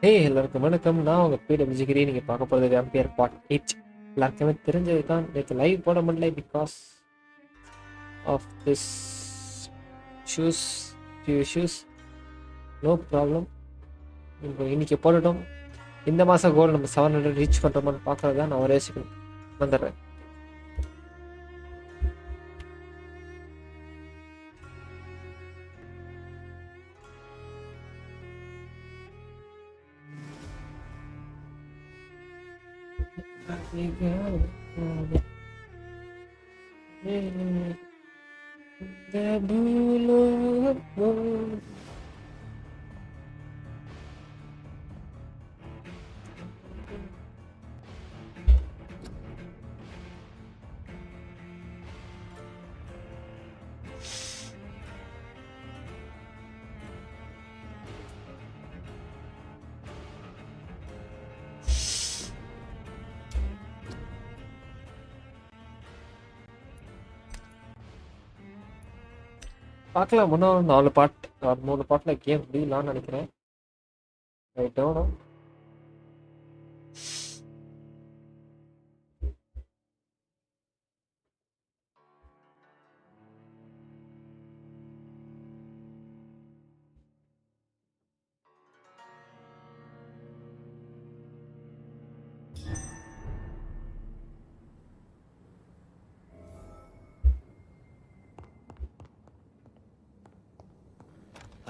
எல்லாருக்கும் வணக்கம். நான் உங்க PWG Giri. நீங்க பார்க்க போறது Vampyr Part-8. எல்லாருக்குமே தெரிஞ்சது தான். நேற்று லைவ் போட முடியல because of this shoes few issues. No problem. இப்போ இன்னைக்கு போடட்டும். இந்த மாதம் கோல் நம்ம 700 ரீச் பண்ணுறோமான்னு பார்க்கறது தான். நான் ஒரே செகண்ட் வந்துடுறேன். பார்க்கலாம். இன்னும் 4 பார்ட் 3 பார்ட்ல கேம் முடியலான்னு நினைக்கிறேன். I don't know.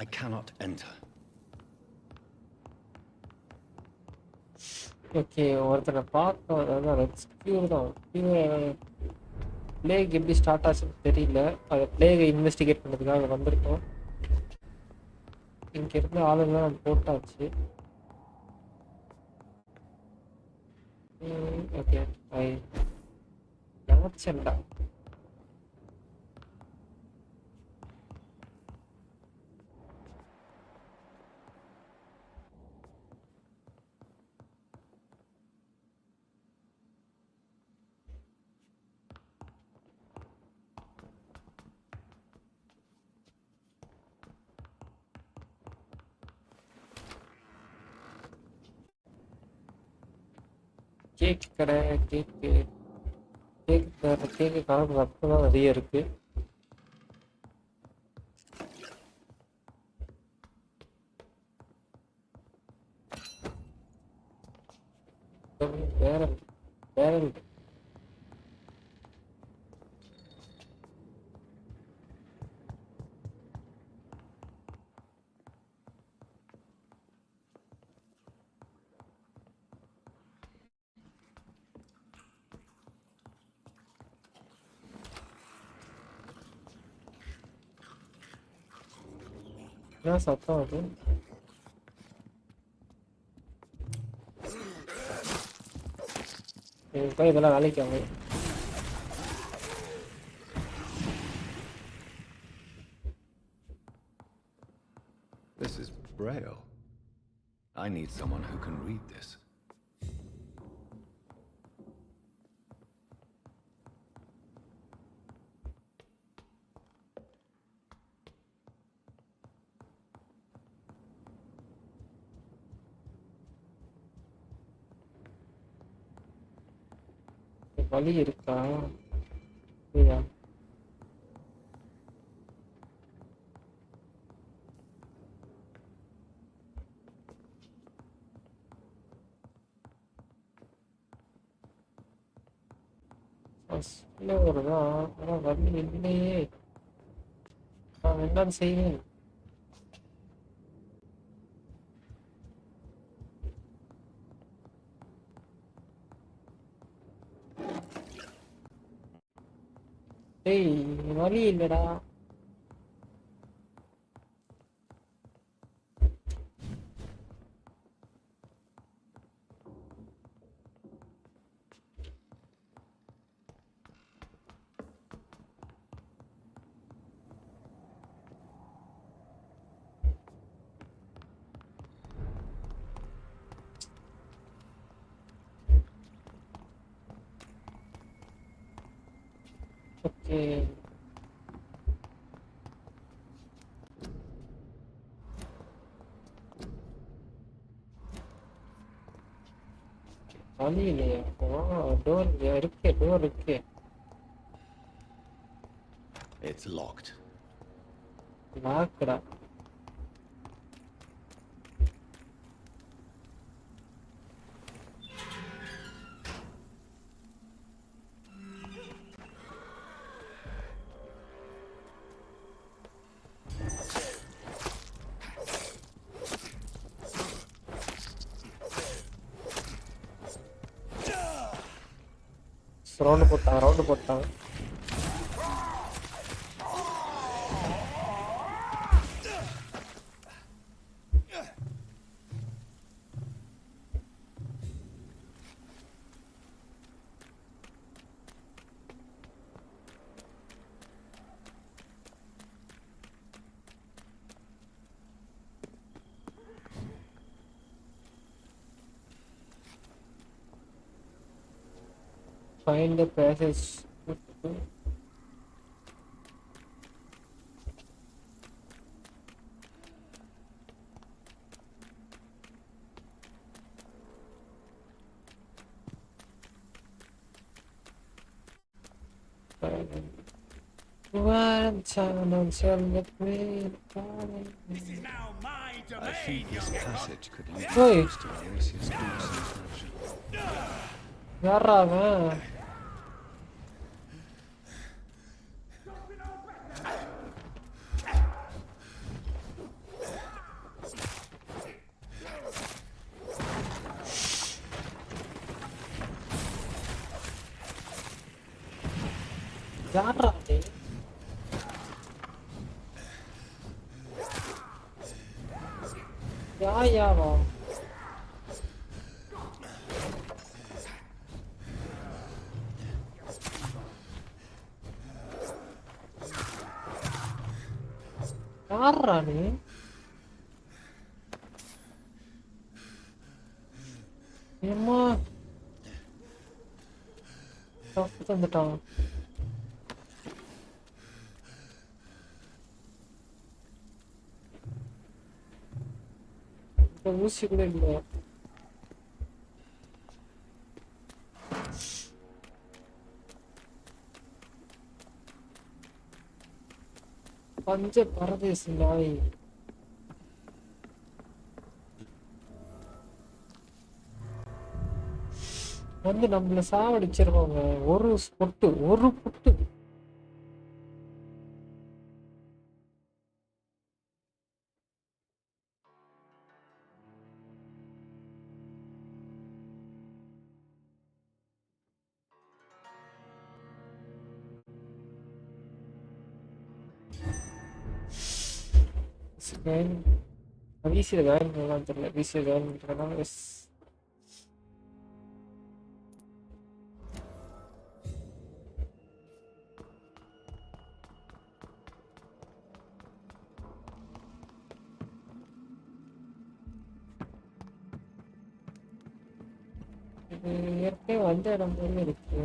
I cannot enter. Okay, ஒருத்தனை பார்க்க ரெஸ்கியூ தான். பிளேக் எப்படி ஸ்டார்ட் ஆச்சுன்னு தெரியல. அதை பிளேகை இன்வெஸ்டிகேட் பண்ணுறதுக்காக வந்திருக்கோம். இங்கே இருந்த ஆளுங்களாம் போட்டாச்சு. ஓகே, நினச்சேன்டா. கேக் கடை, கேக்கு கலந்து ரத்தம் தான் நிறைய இருக்கு. வேற வேற என்ன சத்தம் அது? இதெல்லாம் வேலைக்கு ஆகும். This is Braille. I need someone who can read this. வலி இருக்கா? இல்லையா? வருதான், ஆனா வலி இல்லையே. நான் என்னன்னு செய்வேன்? டேய், வலி இல்லடா. ஓகே, வழி இல்லையா? டோர் இருக்கே, டோர் இருக்கே. It's locked. லாக்குடா. ரவுண்டு போட்டான். Find the passage. One challenge with me. This is now my I think domain, this young passage could lead Oi. us to Alicia's gruesome mansion. யாரா அவன்? யாரா அது? யாவா? யாரா நீ? ஏம்மா தப்பு தந்துட்டான். ஊசி கூட இல்லை. பஞ்ச பரதேசி நாய். வந்து நம்மள சாவடிச்சிருவாங்க. ஒரு பொட்டு. வீசிய வேன் தெரியல. வீசிய வேன் எஸ். ஏற்கனவே வந்த இடம் போல இருக்கு.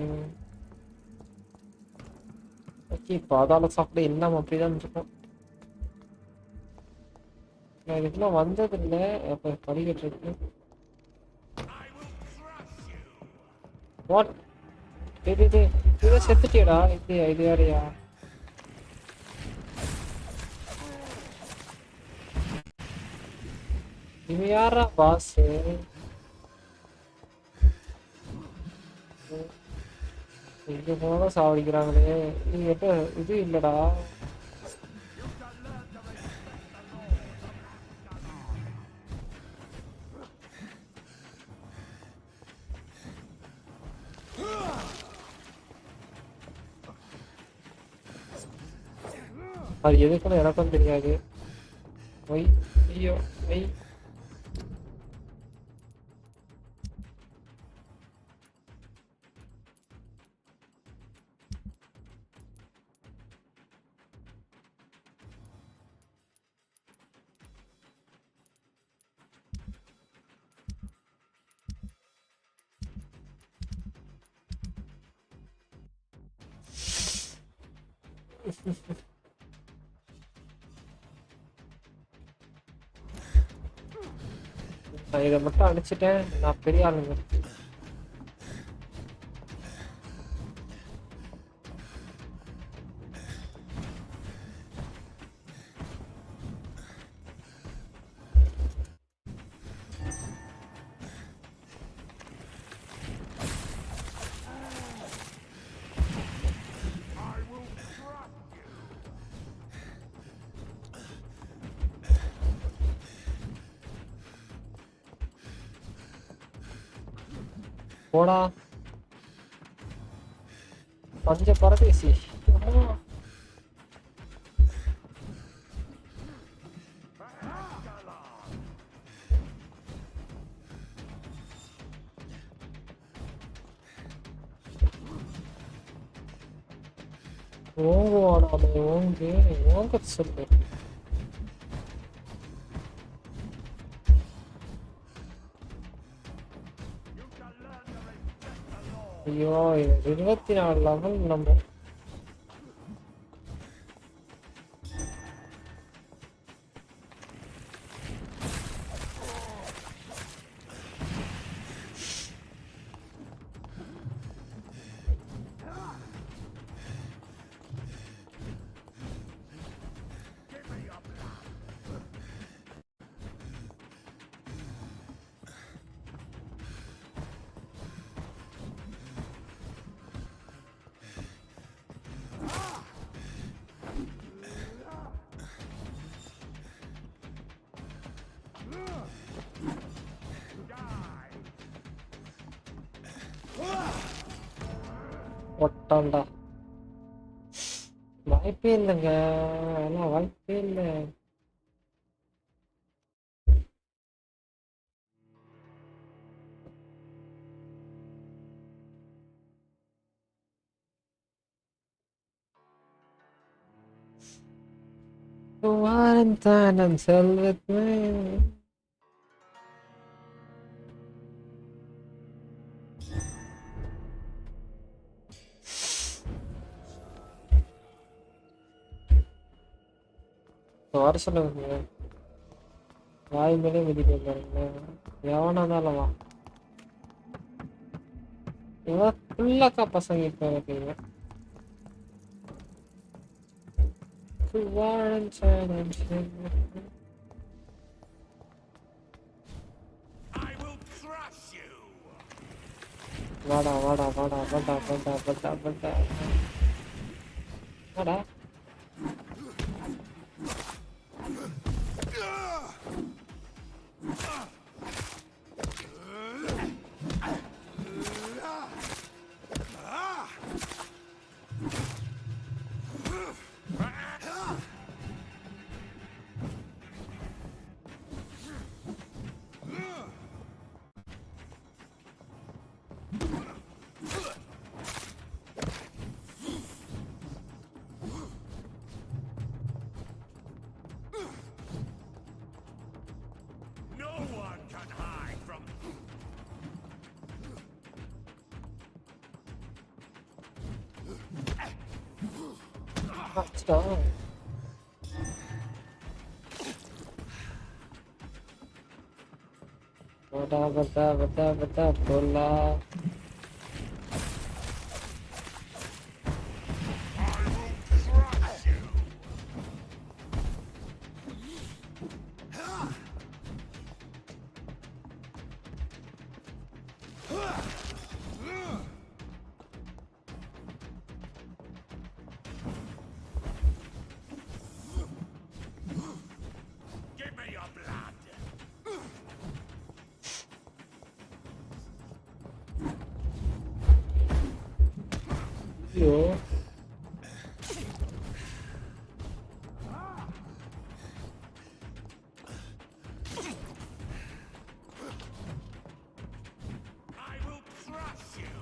ஓகே, பாதாள சாப்பிட எல்லாம் அப்படிதான் இருக்கும். நான் இதுக்கெல்லாம் வந்தது இல்லை. அப்ப படிக்கட்டு இருக்கு. வாட்? இதை செத்துட்டியடா? இது யாரையா? இவன் யாரா பாஸ்? இங்க போனா சாவடிக்கிறாங்களே. நீ எப்ப இது இல்லடா? அது எதுக்குன்னு எனக்கும் தெரியாது. ஐயோ நான் இதை மட்டும் அடிச்சிட்டேன். நான் பெரிய ஆளுங்க. போடா பஞ்ச பரதேசி. அம்மா. ஓங்குவாடா ஓங்கு ஓங்க சொல்லு. ஐயோ 24 லெவல் நம்ம. ஒட்டாண்டா வாய்ப்பே இல்லைங்க. அதெல்லாம் வாய்ப்பே இல்லை. வாரந்தானம் செல்வத்து வர சொல்லுங்க. வாய் மேலே மிதிக்க பாருங்க. எவனாதாலவா இவன் ஃபுல்லாக்கா பசங்க இப்போ இருக்கீங்க. வாரந்தானம் செல்வத்து. I will crush you. வாடா வாடா வாடா வாடா வாடா வாடா வாடா வாடா. No one can hide from அடிச்சிட்டா. வாடா வாடா வாடா வாடா போலா. Give me your blood. ஐயோ I will crush you.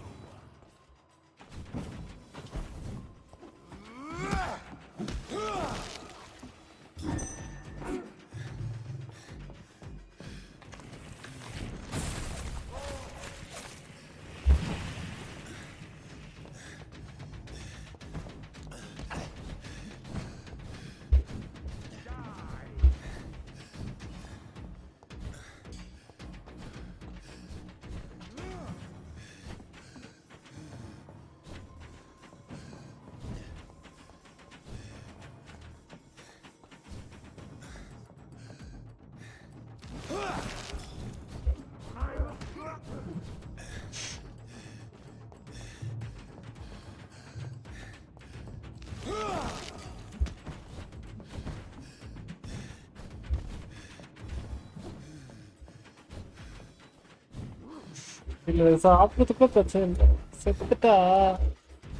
இல்லை சாப்பிட்றதுக்குள்ள பிரச்சனை இல்லை, செத்துட்டா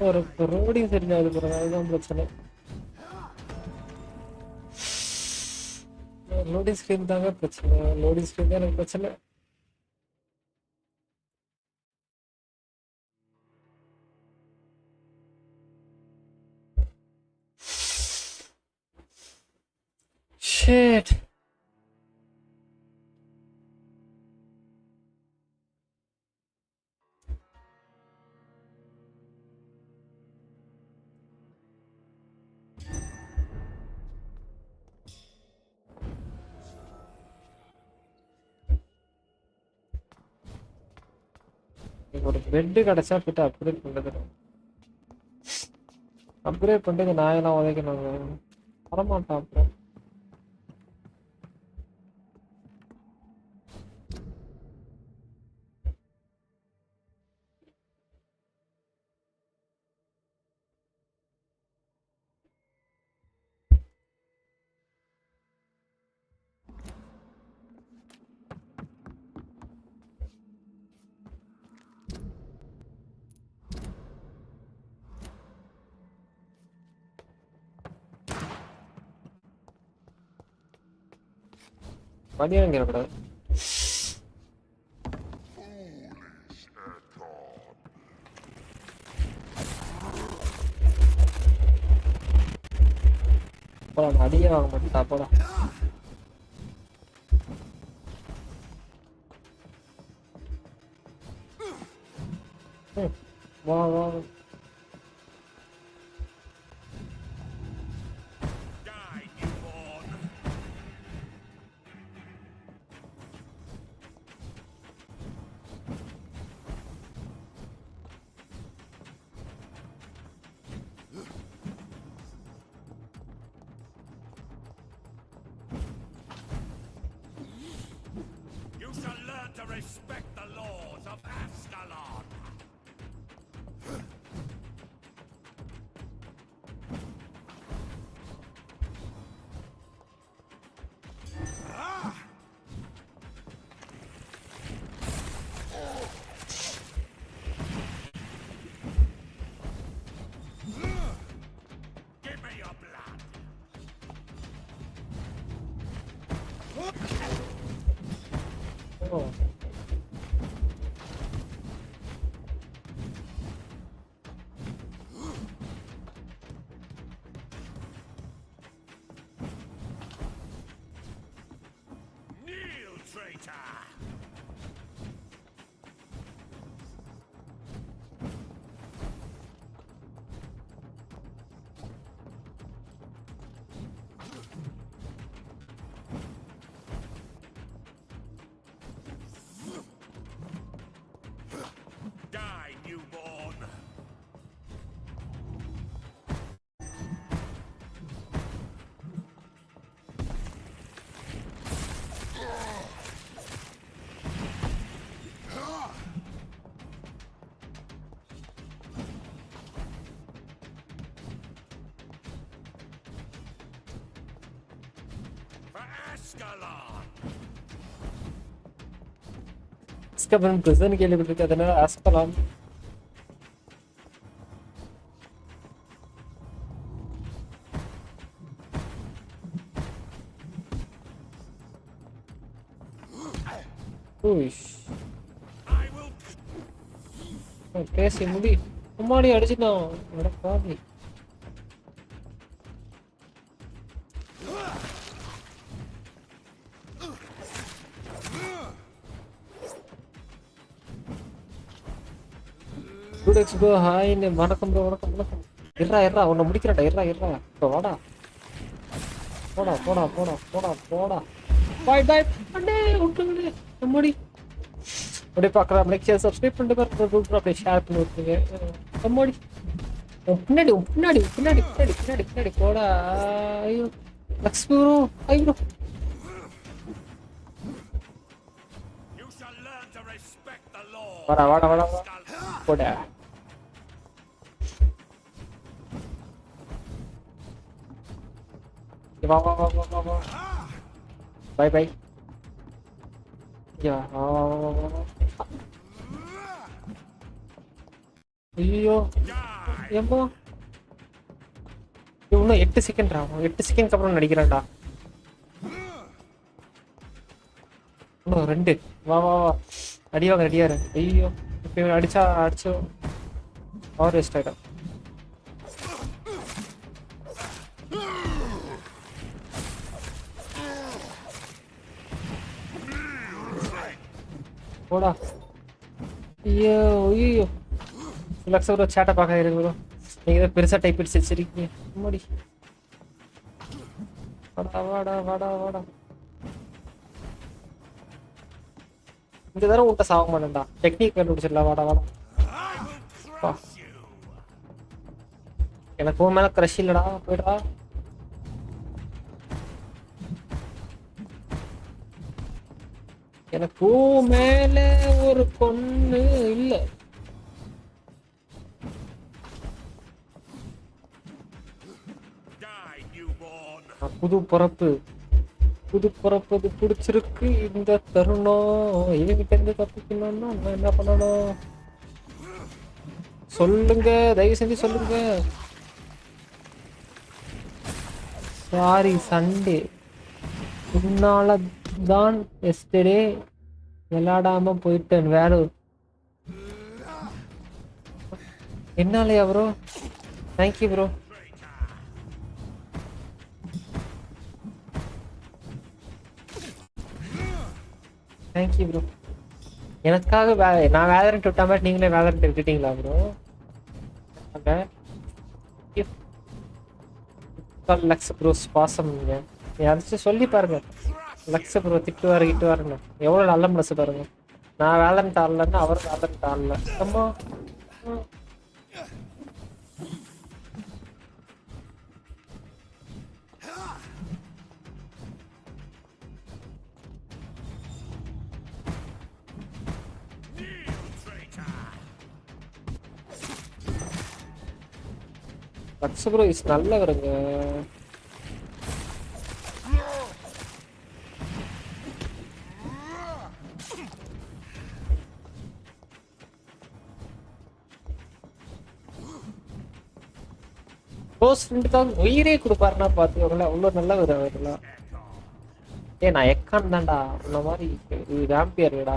ஒரு ரோடியும் சரிஞ்சாது பாருங்க, அதுதான் பிரச்சனை. லோடிங் ஸ்க்ரீன் தாங்க பிரச்சனை, லோடிங் ஸ்க்ரீன் தான் எனக்கு பிரச்சனை. Shit. ஒரு பெட்டு கிடைச்சா கிட்ட அப்கிரேட் பண்ணுறது, அப்கிரேட் பண்ணிட்டு நாயெல்லாம் உதைக்கணுங்க, வரமாட்டான் அப்புறம். மதியம் கூடாது. அடியே வாங்க மாட்டேன் சாப்பாடா. வா வா respect the laws of Ascalon. Give me your blood. Oh. Ascalon prison கேள்விப்பட்டிருக்கேன், Ascalon. பேசி முடி முன்னாடி அடிச்சுட்டான் பாவி. ஹாய் வணக்கம் ப்ரோ, வணக்கம் வணக்கம். இருறா உன்னை முடிக்கிறடா, இருறா இப்போ வாடா, போடா போடா போடா போடா போடா. பாய் பாய் அண்ணே, விட்டுங்கண்ணே நம்மடி அப்படியே பார்க்குறேன். அப்படியே சப்ஸ்கிரைப் பண்ணிட்டு பாருங்க, அப்படியே ஷேர் பண்ணி விட்டுருங்க நம்மடி. பின்னாடி பின்னாடி பின்னாடி பின்னாடி பின்னாடி பின்னாடி போடா. ஐயோ லக்ஷ்மி ப்ரோ, ஐயோ வாடா வாடா வாடா போடா. வா வா வா வா வா. By by. யா வா வா வா வா. ஐயோ ஏம்போ இன்னும் 8 செகண்ட் ஆகும். 8 செகண்ட்க்கு அப்புறம் நடிக்கிறேன்டா. இன்னும் 2. வா வா வா அடிவாங்க ரெடியாரு. ஐயோ இப்போ அடிச்சு பவர் வேஸ்ட் ஆகிடும். போடா. ஐயோ ஐயோ லக்ஸ் ப்ரோ சேட்டை பார்க்க இருக்கு ப்ரோ. நீங்கள் ஏதோ பெருசாக டைப் அடிச்சு வச்சிருக்கீங்க. முன்னாடி வாடா வாடா வாடா வாடா. இந்த தடவை உன்ட்ட சாக மாட்டேன்டா. டெக்னிக் கண்டுபிடிச்சிடலாம். வாடா வாடா. எனக்கு உன் மேலே க்ரஷ் இல்லைடா. போய்டா. எனக்கு மேல ஒரு பொண்ணு இல்ல. புது பிறப்பு பிடிச்சிருக்கு. இந்த தருணம் இவங்கிட்ட இருந்து தப்பிக்கணும்னா நான் என்ன பண்ணணும் சொல்லுங்க, தயவு செஞ்சு சொல்லுங்க. சாரி சண்டே உன்னால தான் எஸ்டர்டே விளையாடாம போயிட்டேன். வேற என்னாலயா bro? Thank you bro. Thank you bro. எனக்காக நான் வேலரண்ட் விட்டா மாதிரி நீங்களே வேலரண்ட் விட்டுட்டீங்களா ப்ரோ? லக்ஸ் ப்ரோ பாசம். நீங்க யாராச்சும் சொல்லி பாருங்க. லக்ஸ் ப்ரோ திட்டுவாரு கிட்டுவாருங்க. எவ்வளோ நல்ல மனசு பாருங்க. நான் வேலரண்ட் ஆடலன்னா அவர் வேலரண்ட் ஆடல. அம்மா லக்ஸ் ப்ரோ இஸ் நல்லவருங்க. க்ளோஸ் ஃப்ரெண்டுக்காக உயிரே கொடுப்பாருன்னா பார்த்துக்கோங்களேன். அவ்வளோ நல்லவர் அவர்லாம். நான் எக்கான் தான்டா. இந்த மாதிரி வேம்பியர்டா.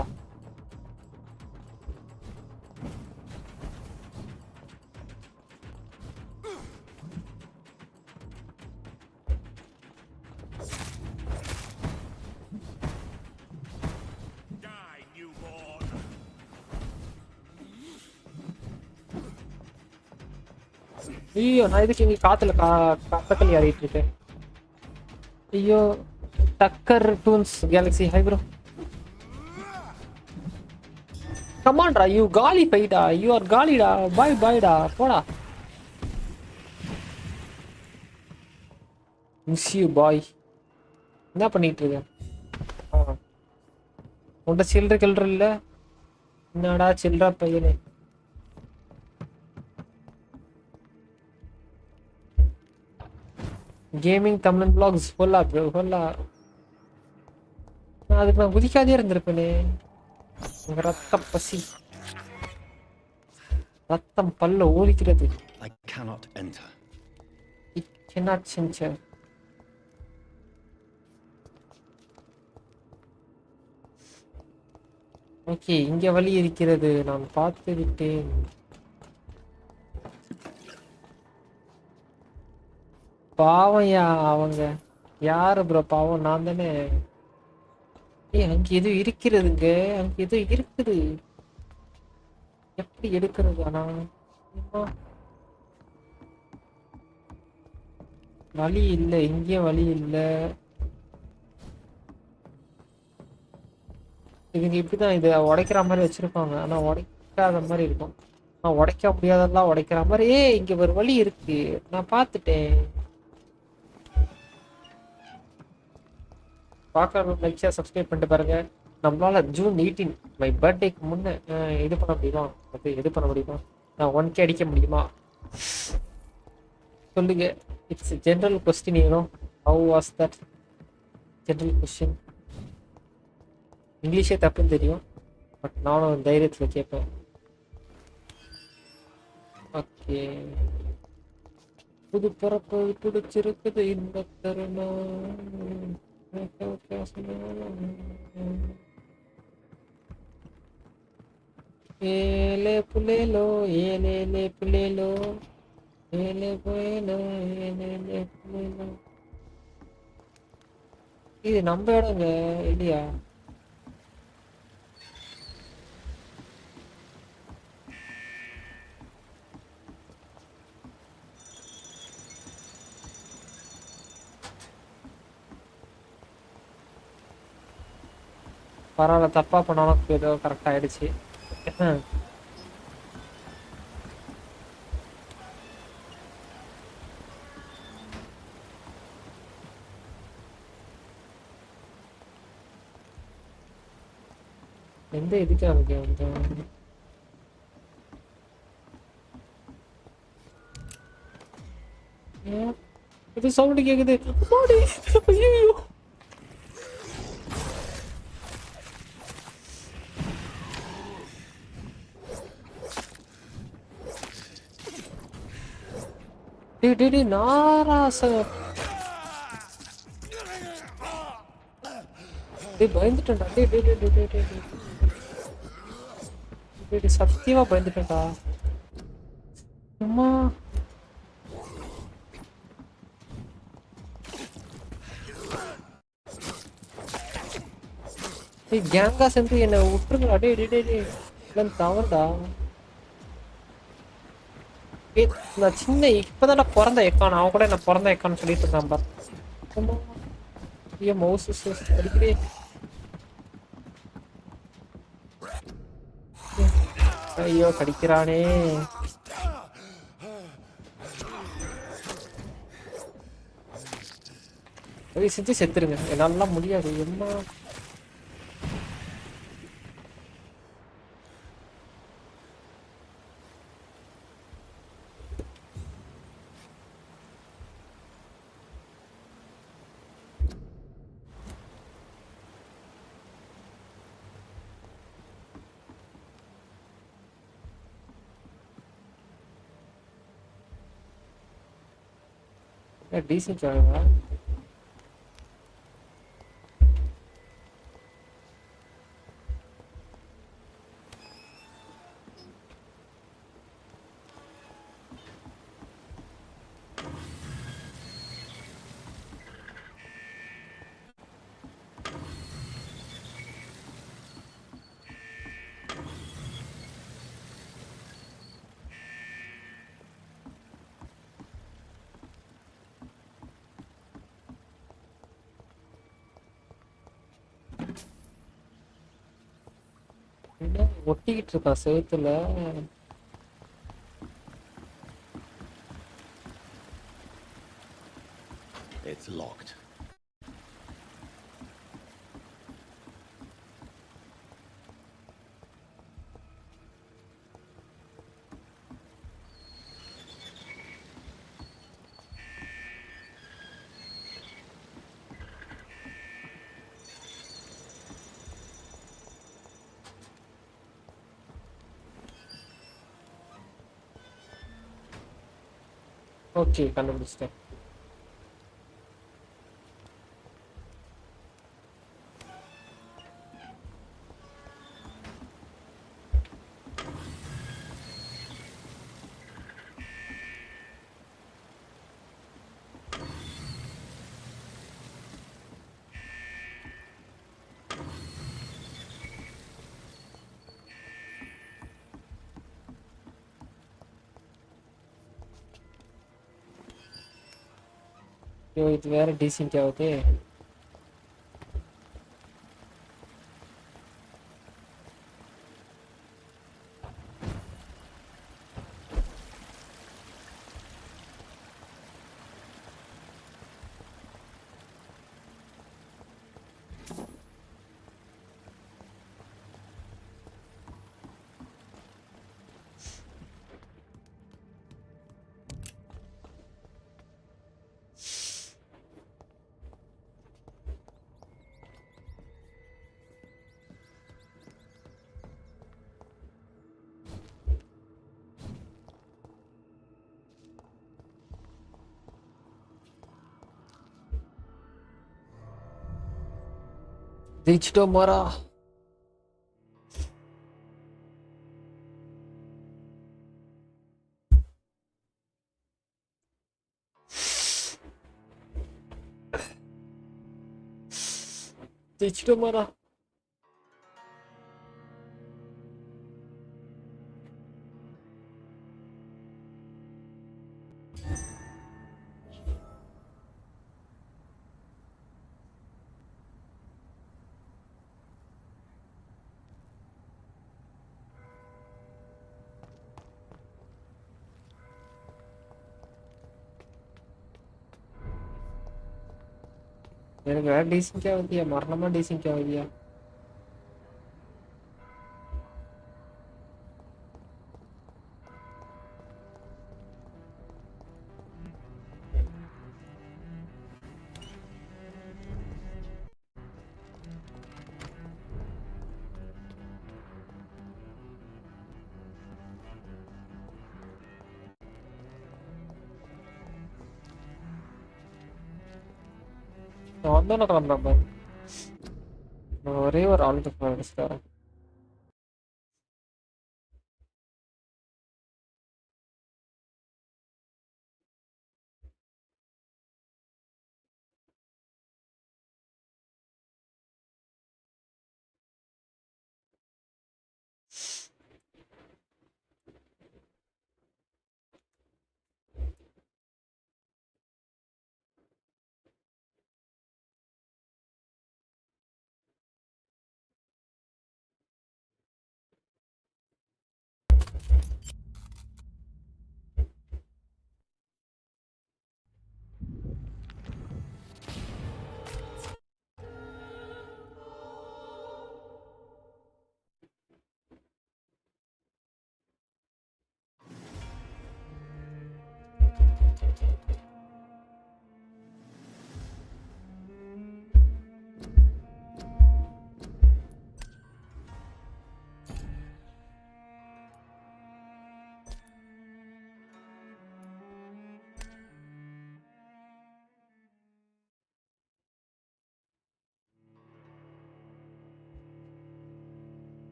ஐயோ நான் இதுக்கு இங்கே காத்துல கத்தக்கல் ஏறிட்டு இருக்கேன். ஐயோ டக்கர் டூன்ஸ் கேலக்ஸி ஹை ப்ரோ. கமான்டா யூ காலி பைடா. யூ ஆர் காலிடா. பாய் பாய்டா. போடா. Miss you bye. என்ன பண்ணிட்டு இருக்க? உன்ட சில்லற கில்லற இல்ல. என்னடா சில்லற பையனே. கேமிங் தமிழ் பிளாக்ஸ் ஹோலா ப்ரோ ஹோலா. அதுக்கு நான் குதிக்காதே இருந்திருப்பேனே. உங்க ரத்தம் பசி, ரத்தம் பல்ல ஓடிக்கிறது. I cannot enter. It cannot enter. Okay இங்க வழி இருக்கிறது. நான் பார்த்து விட்டேன். பாவம் அவங்க யாரு ப்ரோ? பாவம் நான் தானே. அங்க எதுவும் இருக்கிறதுங்க. அங்க எதுவும் இருக்குது. எப்படி எடுக்கிறது? ஆனா வழி இல்லை. இங்கேயும் வழி இல்லை. இவங்க இப்படிதான் இதை உடைக்கிற மாதிரி வச்சிருப்பாங்க. ஆனா உடைக்காத மாதிரி இருக்கும். நான் உடைக்க முடியாதெல்லாம் உடைக்கிற மாதிரி. இங்க ஒரு வழி இருக்கு. நான் பார்த்துட்டேன். பார்க்கணும் லைக்ஸா சப்ஸ்கிரைப் பண்ணிட்டு பாருங்க. நம்மளால ஜூன் 18 மை பர்த்டேக்கு முன்னே இது பண்ண முடியுமா? இது பண்ண முடியுமா? நான் 1K அடிக்க முடியுமா சொல்லுங்க. It's general question. How was that general question? இங்கிலீஷே தப்புன்னு தெரியும். பட் நானும் தைரியத்தில் கேட்பேன். ஓகே, புது பிறப்பு பிடிச்சிருக்குது இந்த தருணம். ஏலே புலேலோ, ஏலேலே புலேலோ, ஏலே புலேலோ, ஏலேலே புலேலோ. இது நம்ம இடங்க இல்லையா? பரவாயில்ல, தப்பா பண்ணாலும் ஏதோ கரெக்ட் ஆயிடுச்சு. எந்த இதுக்கு நமக்கு வந்து ஏன் இது சவுண்ட் கேக்குது? அம்மாடி! ஐயையோ! டேய் நாராச! டேய் பயந்துட்டேன்டா. டேய் சத்தியமா பயந்துட்டேன்டா. அம்மா டேய் கேங்கா சேர்ந்து என்னை விட்டுருங்கடா. டேய் இதெல்லாம் தவறுடா. ஏய் நான் சின்ன இப்பதான்டா பிறந்த எக்கான், அவன் கூட என்ன பிறந்த எக்கான்னு சொல்லிட்டு இருக்கான் பார். அம்மா ஐயோ மவுஸ் அடிக்கடி. ஐயோ கடிக்கிறானே. செஞ்சு செத்துருங்க, என்னாலாம் முடியாது. என்ன டீசன்ட் ஆகுவா? ஒட்டிக்கிட்டு இருக்கான் செவுத்துல. It's locked. ஓகே கண்டுபிடிச்சிட்டேன். ஐயோ இது வேற டீசென்ட் ஆகுது. ஜெயிச்சிட்டோம் மாறா. ஜெயிச்சிட்டோம் மாறா. எனக்கு வேற டீசிங்கா வந்தியா, மரணமா டீசிங்கா வந்தியா. நான் வந்தோன்னு கிளம்புறேன் பாரு. நான் ஒரே ஒரு ஆளுக்கு தரேன்.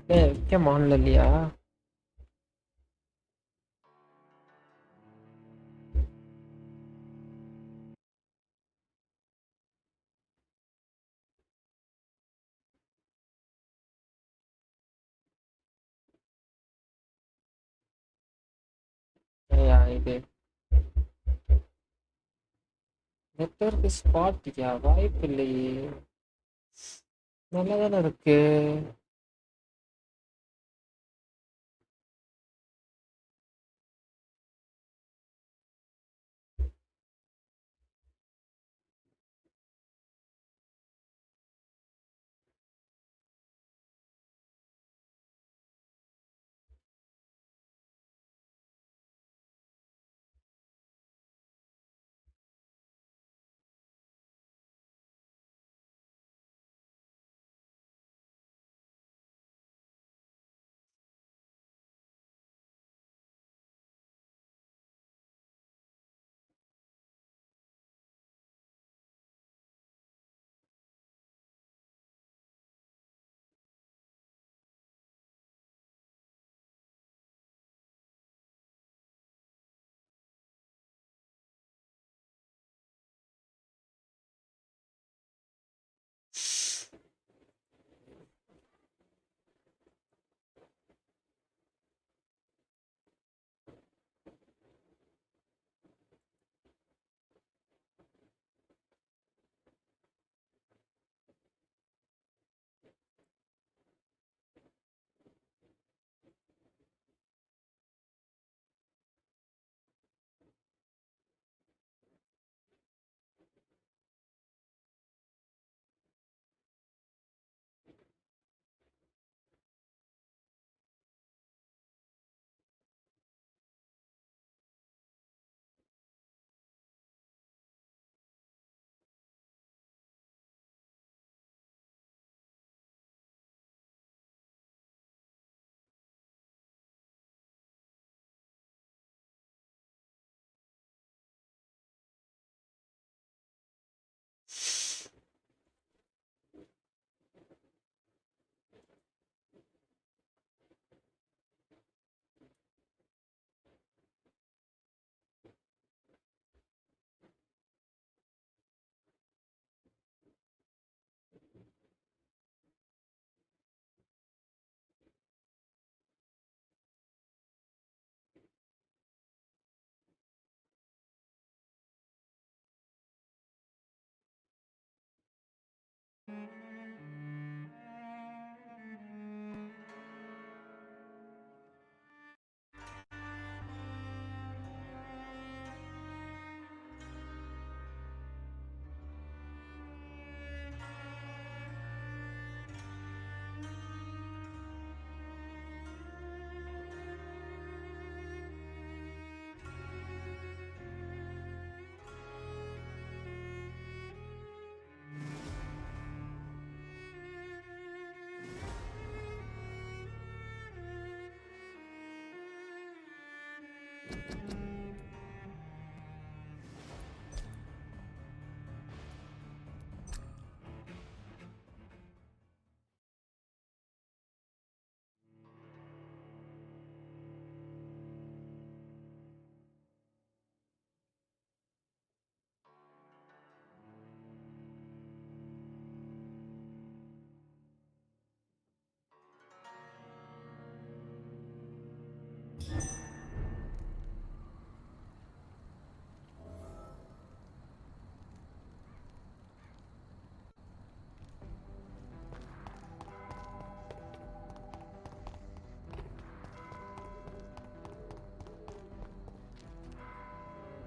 விற்க மாடல இல்லையா. ஐயா இது நெட்வொர்க் ஸ்பாட்யா, வாய்ப்பு இல்லையே. நல்லா தானே இருக்கு.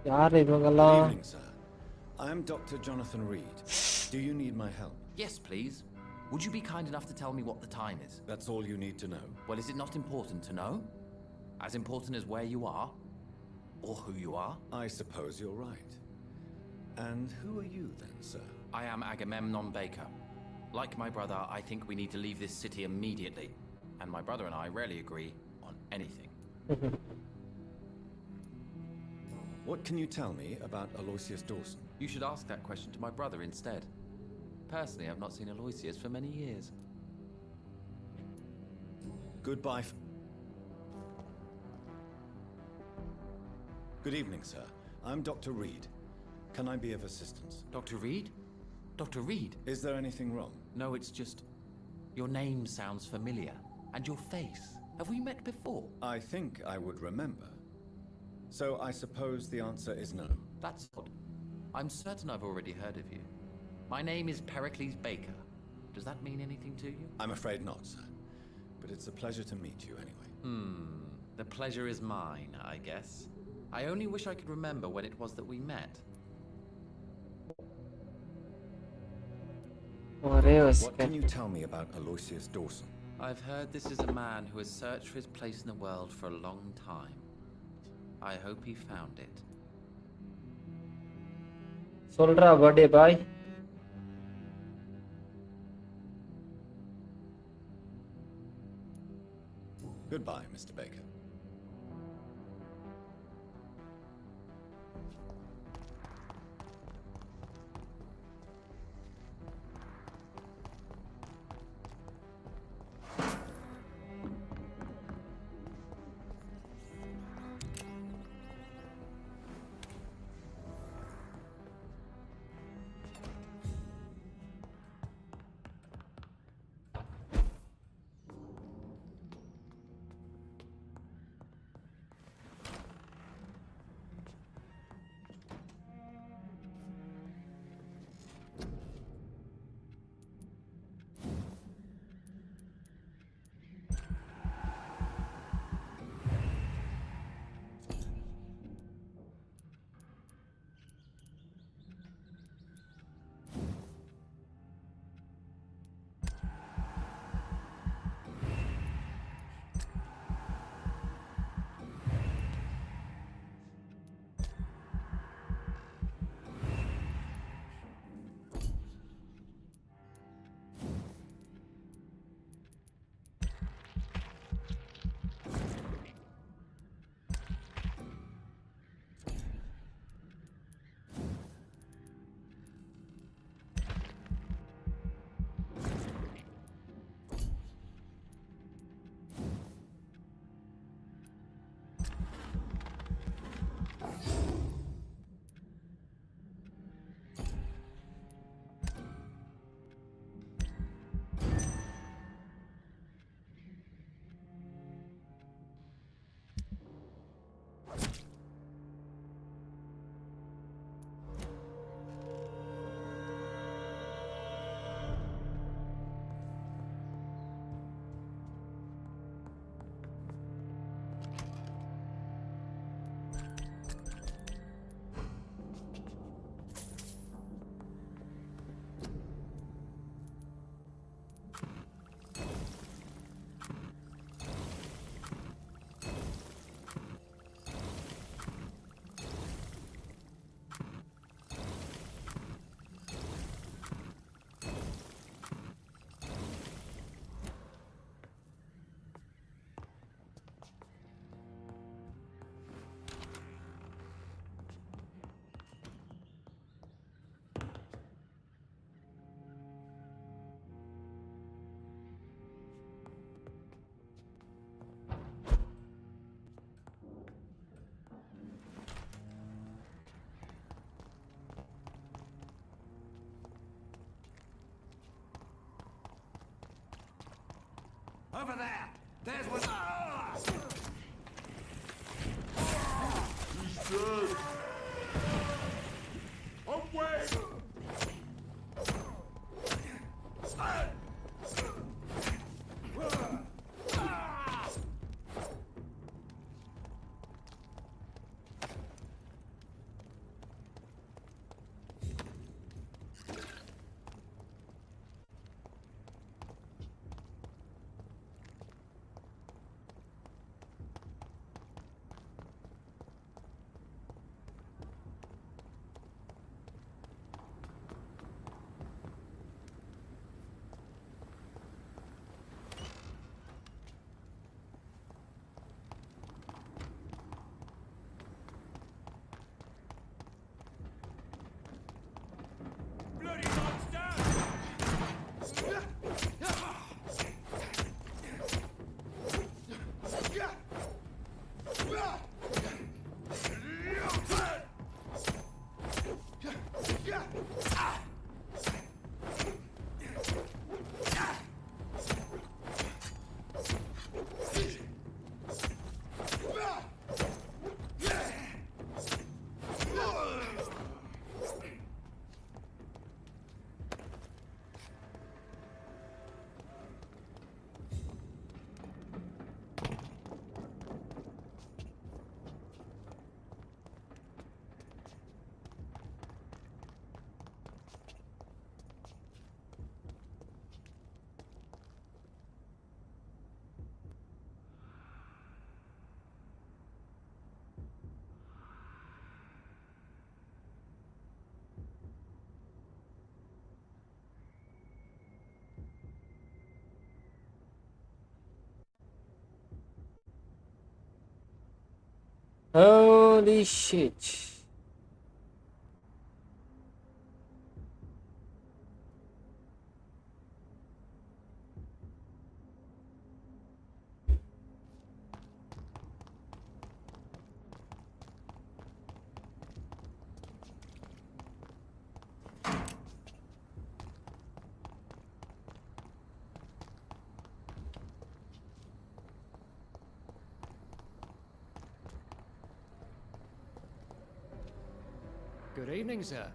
யார் Good இவங்கெல்லாம்? evening, sir. I am Dr. Jonathan Reid. Do you need my help? Yes, please. Would you be kind enough to tell me what the time is? That's all you need to know. Well, is it not important to know? As important as where you are? Or who you are? I suppose you're right. And who are you then, sir? I am Agamemnon Baker. Like my brother, I think we need to leave this city immediately. And my brother and I rarely agree on anything. What can you tell me about Aloysius Dawson? You should ask that question to my brother instead. Personally, I've not seen Aloysius for many years. Goodbye. Good evening, sir. I'm Dr. Reid. Can I be of assistance? Dr. Reid? Dr. Reid? Is there anything wrong? No, it's just... Your name sounds familiar. And your face. Have we met before? I think I would remember. So I suppose the answer is no. That's odd. I'm certain I've already heard of you. My name is Pericles Baker. Does that mean anything to you? I'm afraid not, sir. But it's a pleasure to meet you anyway. The pleasure is mine, I guess. I only wish I could remember when it was that we met. ஒரே ஒரு What can second. you tell me about Aloysius Dawson? I've heard this is a man who has searched for his place in the world for a long time. I hope he found it. சொல்றா birthday boy. Goodbye, Mr. Baker. Over there! There's one! He's dead! Away! Ready, monster! Holy shit. Good evening, sir.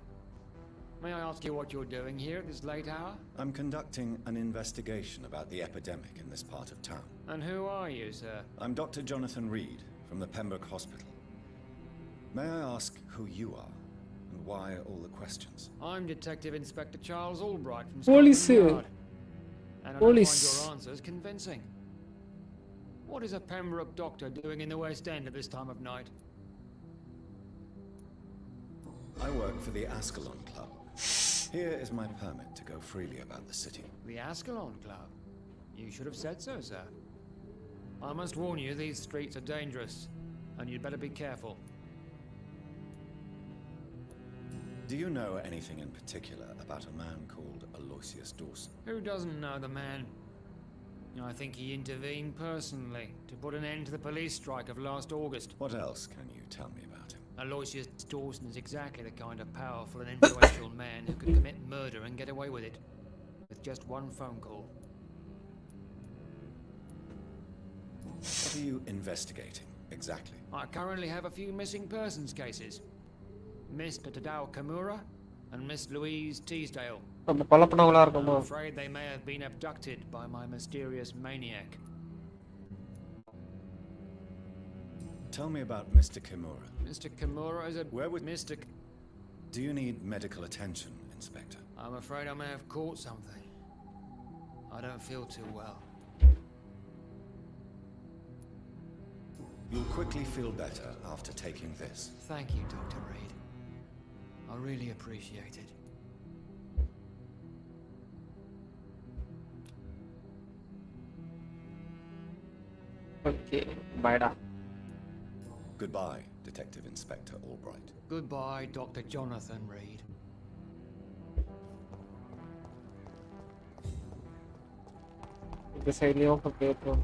May I ask you what you're doing here at this late hour? I'm conducting an investigation about the epidemic in this part of town. And who are you, sir? I'm Dr. Jonathan Reid from the Pembroke Hospital. May I ask who you are and why all the questions? I'm Detective Inspector Charles Albright from Police, Scotland sir. Yard. And I don't Police. find your answers convincing. What is a Pembroke doctor doing in the West End at this time of night? I work for the Ascalon Club. Here is my permit to go freely about the city. The Ascalon Club? You should have said so, sir. I must warn you, these streets are dangerous, and you'd better be careful. Do you know anything in particular about a man called Aloysius Dawson? Who doesn't know the man? I think he intervened personally to put an end to the police strike of last August. What else can you tell me about him? Aloysius Dawson is exactly the kind of powerful and influential man who could commit murder and get away with it. With just one phone call. What are you investigating, exactly? I currently have a few missing persons cases. Mr. Tadao Kimura and Miss Louise Teasdale. நம்ம கொலை பண்ணவங்களா I'm இருக்குமா? afraid they may have been abducted by my mysterious maniac. Tell me about Mr. Kimura. Mr. Kimura is a... Where would- Mr. Do you need medical attention, Inspector? I'm afraid I may have caught something. I don't feel too well. You'll quickly feel better after taking this. Thank you, Dr. Reid. I really appreciate it. Okay, bye da. Goodbye, Detective Inspector Albright. Goodbye, Dr. Jonathan Reid. இந்த சைடுலயும் கேட்போம்.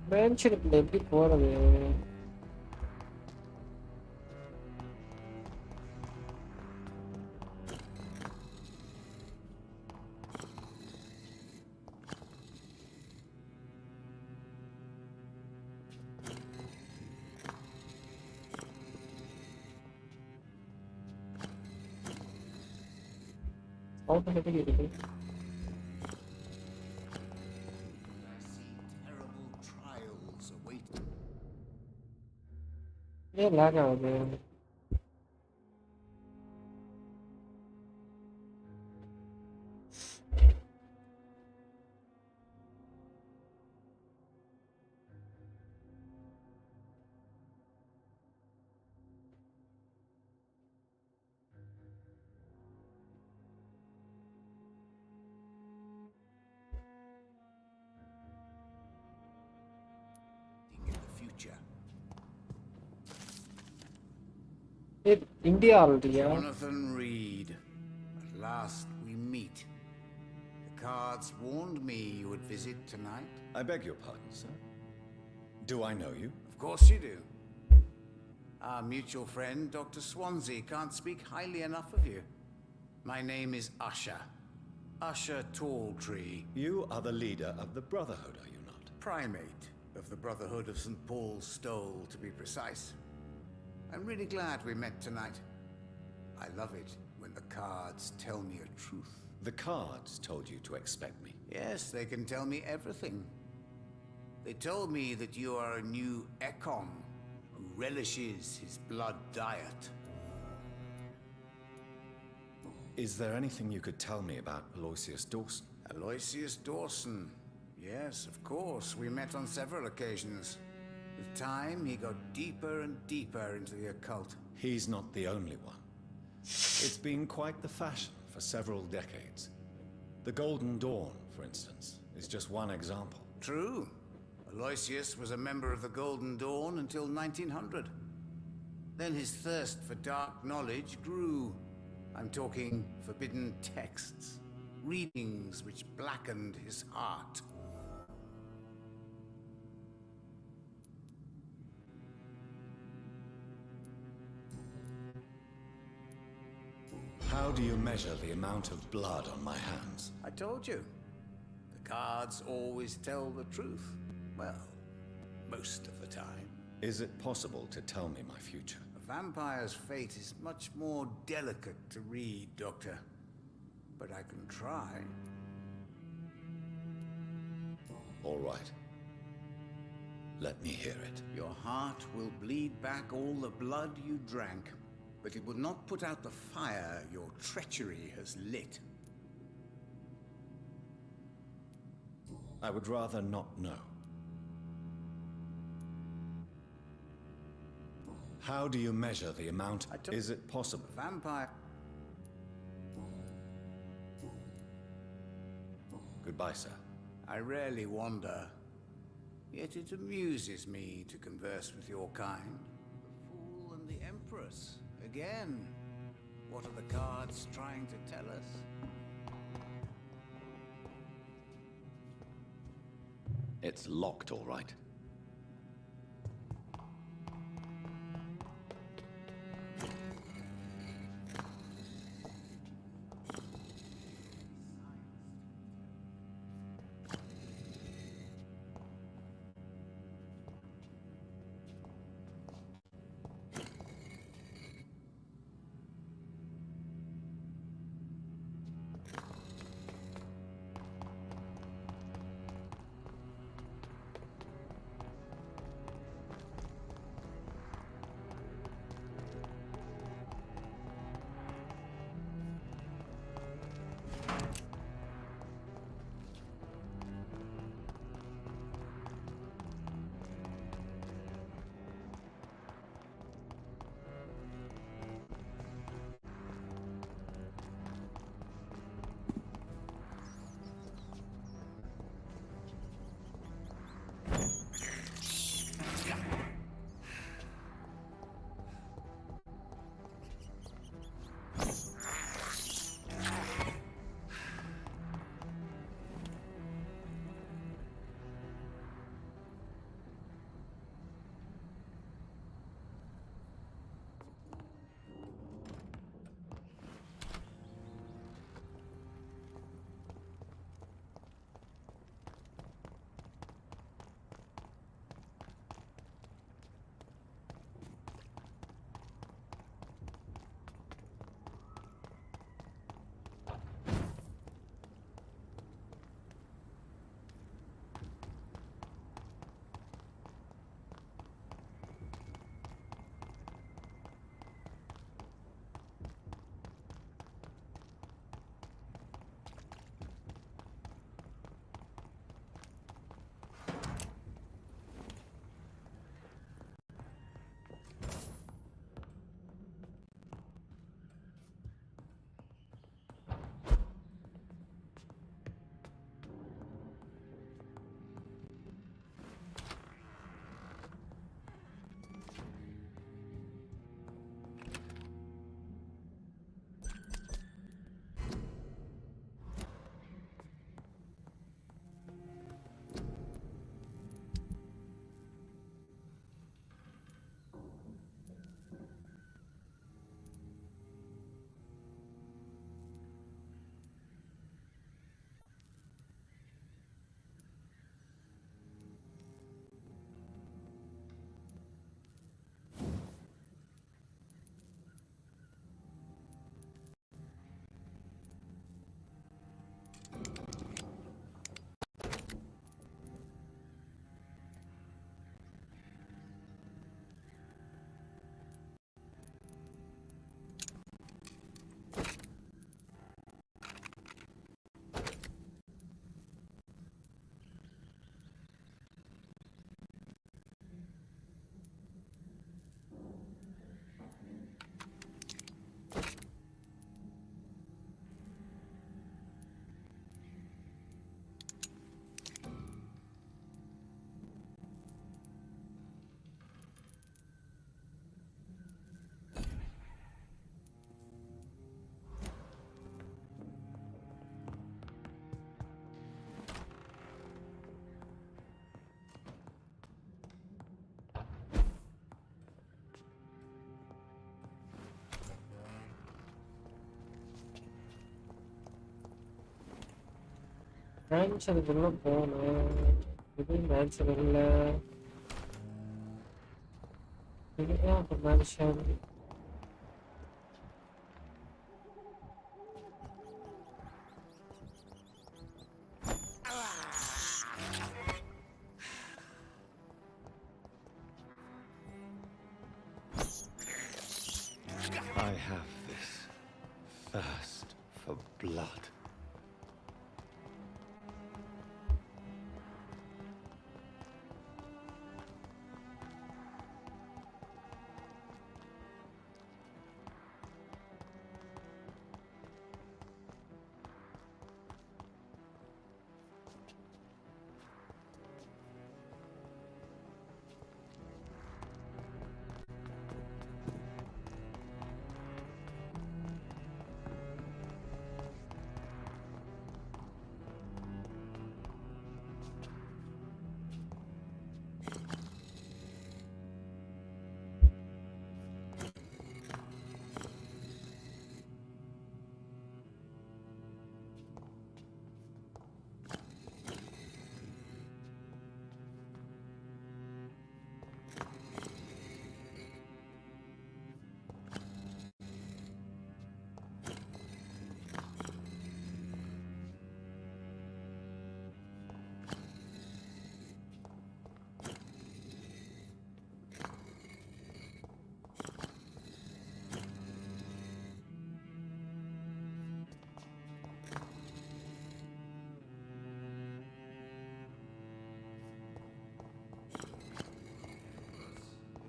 மேன்ஷனுக்குள்ள எப்படி போறது? Automatic இருக்கு. Terrible trials await. ஏன் lock ஆகுது? Hey, India already, yeah. Jonathan Reid. At last we meet. The cards warned me you would visit tonight. I beg your pardon, sir. Do I know you? Of course you do. Our mutual friend, Dr. Swansea, can't speak highly enough of you. My name is Usher. Usher Talltree. You are the leader of the Brotherhood, are you not? Primate of the Brotherhood of St. Paul's Stole, to be precise. I'm really glad we met tonight. I love it when the cards tell me a truth. The cards told you to expect me. Yes, they can tell me everything. They told me that you are a new Ekon who relishes his blood diet. Is there anything you could tell me about Aloysius Dawson? Aloysius Dawson. Yes, of course. We met on several occasions. With time, he got deeper and deeper into the occult. He's not the only one. It's been quite the fashion for several decades. The Golden Dawn, for instance, is just one example. True. Aloysius was a member of the Golden Dawn until 1900. Then his thirst for dark knowledge grew. I'm talking forbidden texts, readings which blackened his heart. How do you measure the amount of blood on my hands? I told you. The cards always tell the truth. Well, most of the time. Is it possible to tell me my future? A vampire's fate is much more delicate to read, Doctor. But I can try. All right. Let me hear it. Your heart will bleed back all the blood you drank, but it will not put out the fire your treachery has lit. I would rather not know. How do you measure the amount? Is it possible? Vampire. Goodbye, sir. I rarely wander, yet it amuses me to converse with your kind. The Fool and the Empress. Again, what are the cards trying to tell us? It's locked, all right. மேன்ஷனுக்குள்ள போனேன். இது mansion இல்லை. இதுதான் அப்போ mansion. I have this thirst for blood.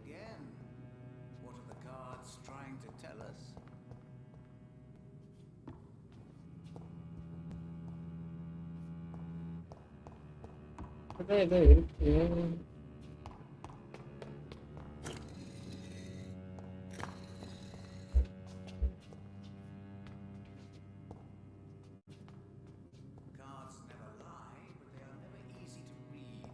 Again, what are the cards trying to tell us? அதான் ஏதோ இருக்கு. Cards never lie, but they are never easy to read.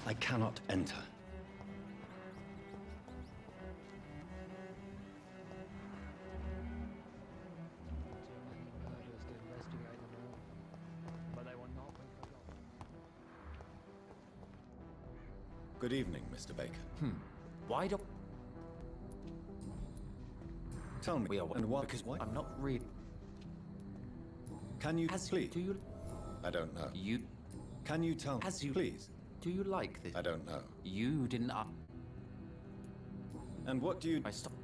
I cannot enter. Murders to investigate them all, but they will not be forgotten. Good evening, Mr. Baker. Why do Tell me, we are and what? Because Why? I'm not really. Can you please? Do you? I don't know. You Can you tell me, As you- please? do you like this? I don't know. You didn't. And what do you? I stopped.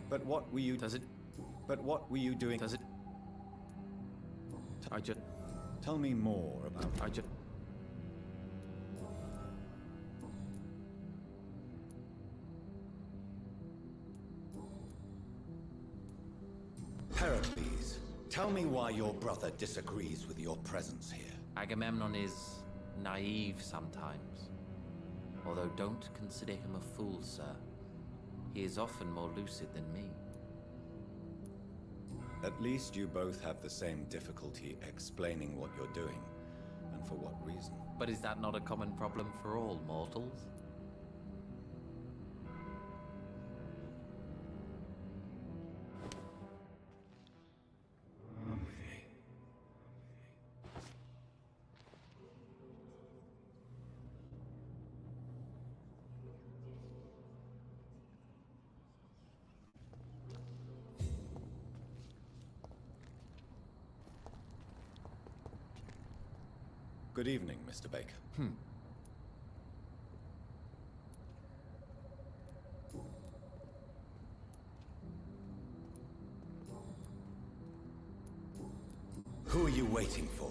But what were you? Does it? But what were you doing? Does it? I just. Tell me more about. I just. Heracles, tell me why your brother disagrees with your presence here. Agamemnon is naive sometimes. Although don't consider him a fool, sir. He is often more lucid than me. At least you both have the same difficulty explaining what you're doing, and for what reason. But is that not a common problem for all mortals? Good evening, Mr. Baker. Who are you waiting for?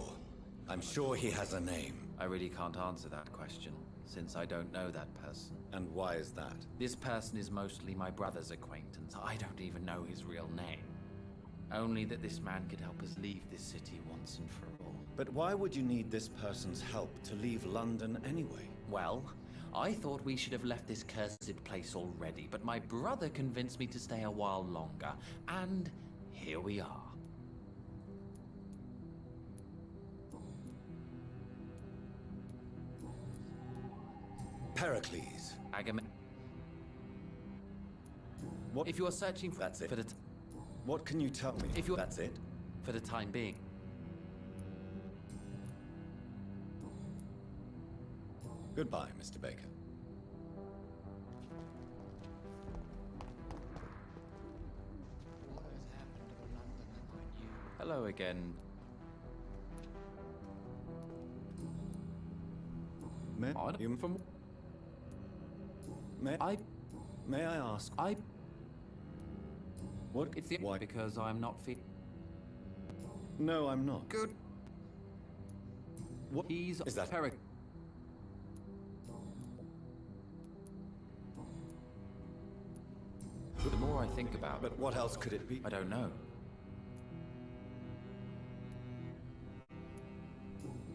I'm sure he has a name. I really can't answer that question, since I don't know that person. And why is that? This person is mostly my brother's acquaintance. I don't even know his real name. Only that this man could help us leave this city once and for all. But why would you need this person's help to leave London anyway? Well, I thought we should have left this cursed place already, but my brother convinced me to stay a while longer, and here we are. Pericles. What? If you are searching for... That's it. For the What can you tell me? If you're... That's it? For the time being. Goodbye, Mr. Baker. What has happened to the London that I knew? Hello again. May I ask? What? It's the... Why? Because I'm not No, I'm not. Good. What He's is that? Peric. The more I think about it, But what else could it be? I don't know.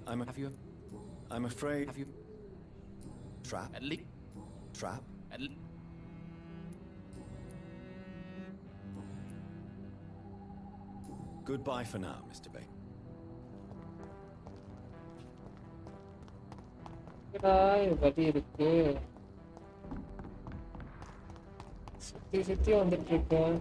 I'm afraid. Have you... Trap? At least... Trap? Goodbye for now, Mr. Baker. வழி இருக்கு சுத்தி சுத்தி வந்துட்டு இருக்கேன்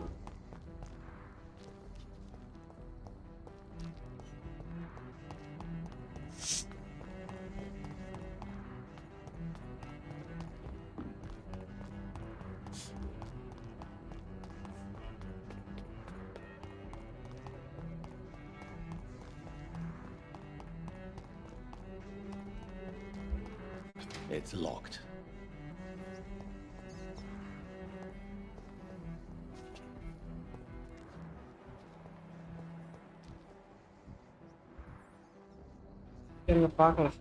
It's locked. இருங்க பார்க்கலாம்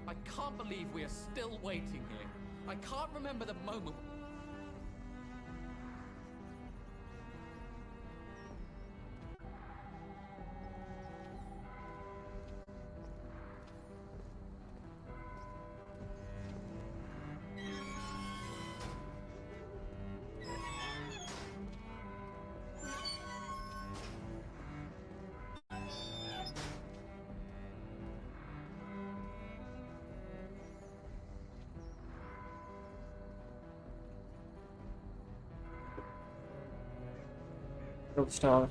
I can't believe we are still waiting here. I can't remember the moment. Star.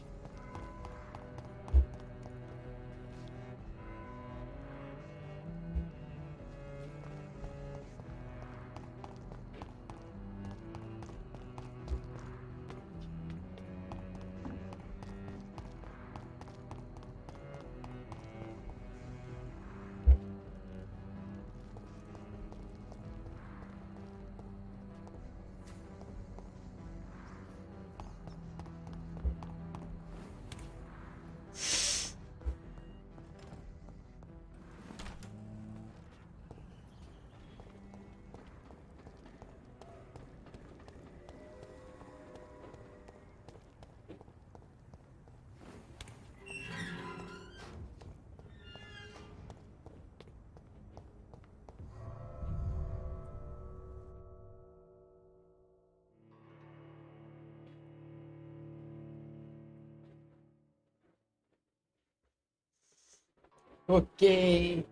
Okay.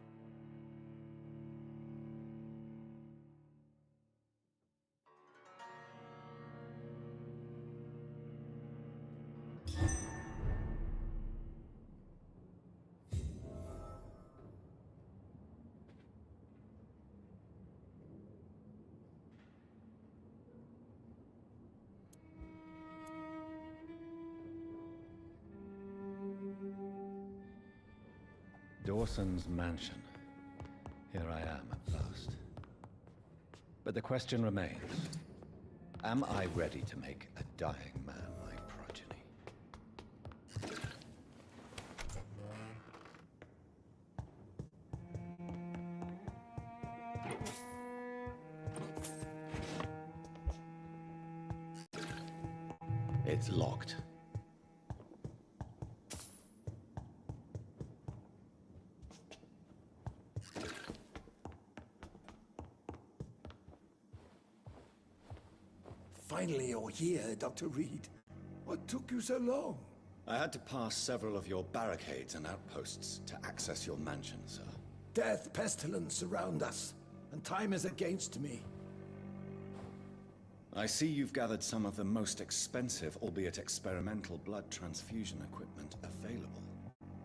Dawson's mansion. Here I am at last. But the question remains, am I ready to make a dying man my progeny? It's locked. Finally, you're here, Dr. Reid. What took you so long? I had to pass several of your barricades and outposts to access your mansion, sir. Death, pestilence surround us, and time is against me. I see you've gathered some of the most expensive, albeit experimental, blood transfusion equipment available.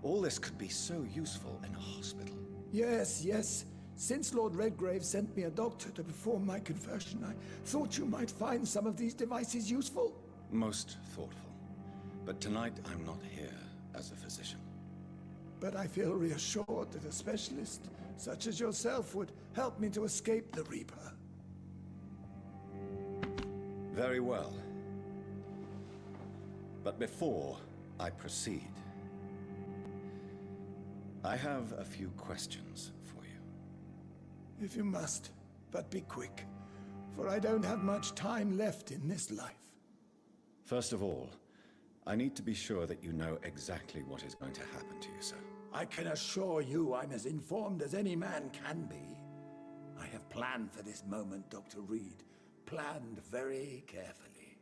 All this could be so useful in a hospital. Yes, yes. Since Lord Redgrave sent me a doctor to perform my conversion, I thought you might find some of these devices useful. Most thoughtful. But tonight I'm not here as a physician. But I feel reassured that a specialist such as yourself would help me to escape the Reaper. Very well. But before I proceed, I have a few questions for you. If you must, but be quick, for I don't have much time left in this life. First of all, I need to be sure that you know exactly what is going to happen to you, sir. I can assure you I'm as informed as any man can be. I have planned for this moment, Dr. Reid. Planned very carefully.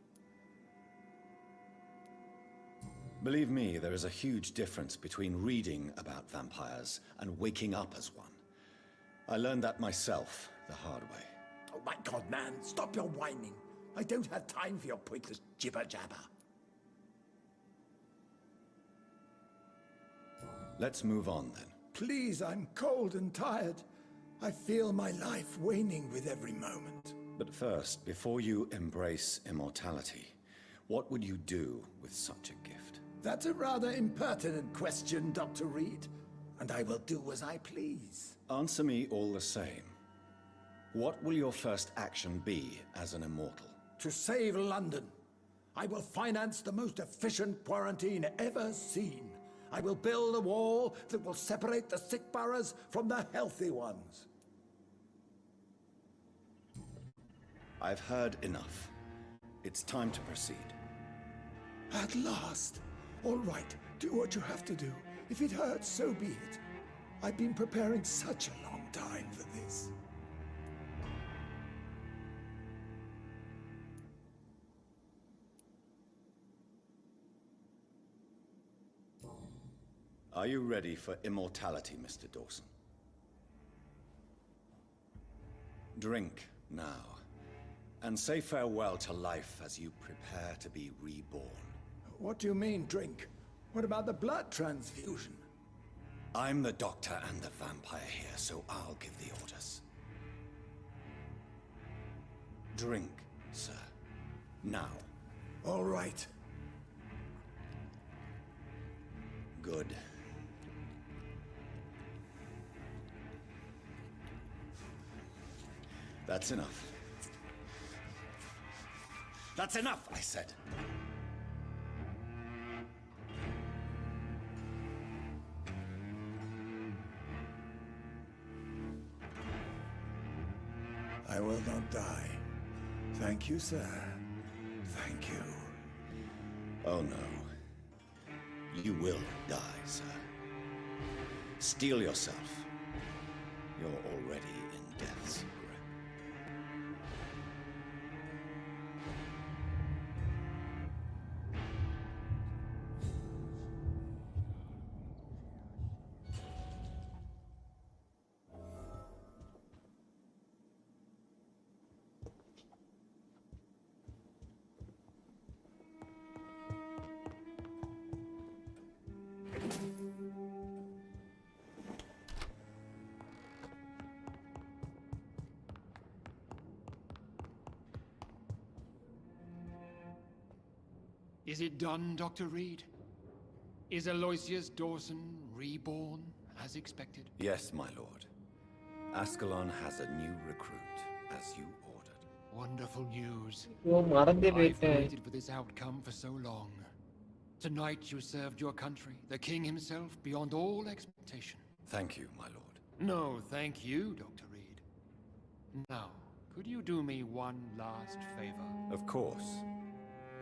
Believe me, there is a huge difference between reading about vampires and waking up as one. I learned that myself the hard way. Oh my God, man, stop your whining. I don't have time for your pointless jibber-jabber. Let's move on then. Please, I'm cold and tired. I feel my life waning with every moment. But first, before you embrace immortality, what would you do with such a gift? That's a rather impertinent question, Dr. Reid, and I will do as I please. Answer me all the same. What will your first action be as an immortal? To save London, I will finance the most efficient quarantine ever seen. I will build a wall that will separate the sick boroughs from the healthy ones. I've heard enough. It's time to proceed. At last. All right, do what you have to do. If it hurts, so be it. I've been preparing such a long time for this. Are you ready for immortality, Mr. Dawson? Drink now, and say farewell to life as you prepare to be reborn. What do you mean, drink? What about the blood transfusion? I'm the doctor and the vampire here, so I'll give the orders. Drink, sir. Now. All right. Good. That's enough. That's enough, I said. I will not die. Thank you, sir. Thank you. Oh no. You will die, sir. Steel yourself. You're already in death's grip. Is it done, Dr. Reid? Is Aloysius Dawson reborn, as expected? Yes, my lord. Ascalon has a new recruit, as you ordered. Wonderful news. ஐயோ மறந்தே I've போயிட்டேன். waited for this outcome for so long. Tonight you served your country, the king himself, beyond all expectation. Thank you, my lord. No, thank you, Dr. Reid. Now, could you do me one last favor? Of course.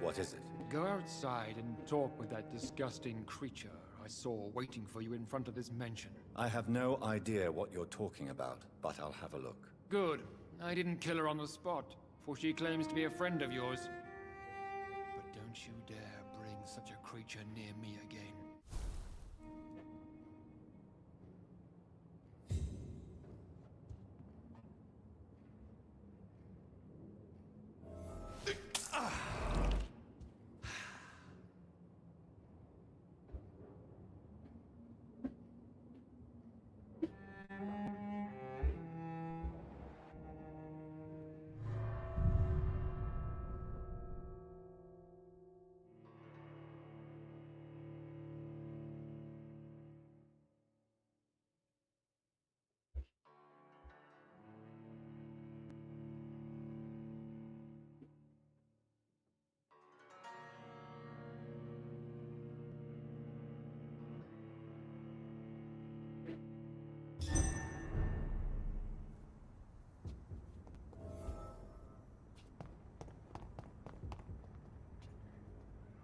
What is it? Go outside and talk with that disgusting creature I saw waiting for you in front of this mansion. I have no idea what you're talking about, but I'll have a look. Good. I didn't kill her on the spot, for she claims to be a friend of yours. But don't you dare bring such a creature near me again.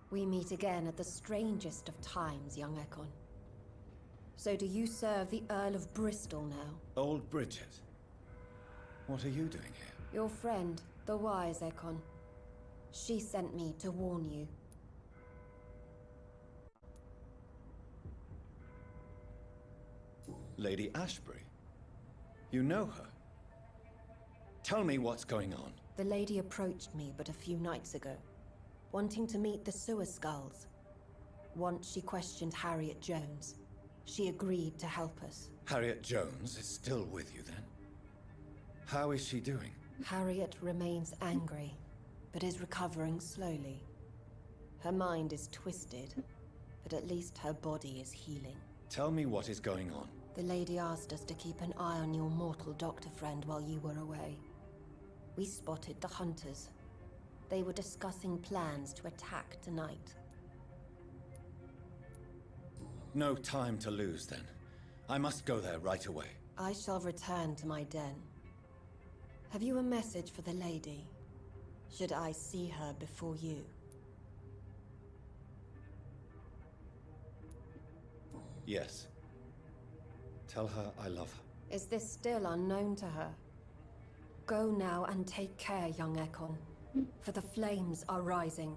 We meet again at the strangest of times, young Ekon. So do you serve the Earl of Bristol now? Old Bridget. What are you doing here? Your friend, the wise Ekon. She sent me to warn you. Lady Ashbury? You know her? Tell me what's going on. The lady approached me but a few nights ago, wanting to meet the sewer skulls. Once she questioned Harriet Jones. She agreed to help us. Harriet Jones is still with you then? How is she doing? Harriet remains angry, but is recovering slowly. Her mind is twisted, but at least her body is healing. Tell me what is going on. The lady asked us to keep an eye on your mortal doctor friend while you were away. We spotted the hunters. They were discussing plans to attack tonight. No time to lose then. I must go there right away. I shall return to my den. Have you a message for the lady? Should I see her before you? Yes. Tell her I love her. Is this still unknown to her? Go now and take care, young Ekon, for the flames are rising.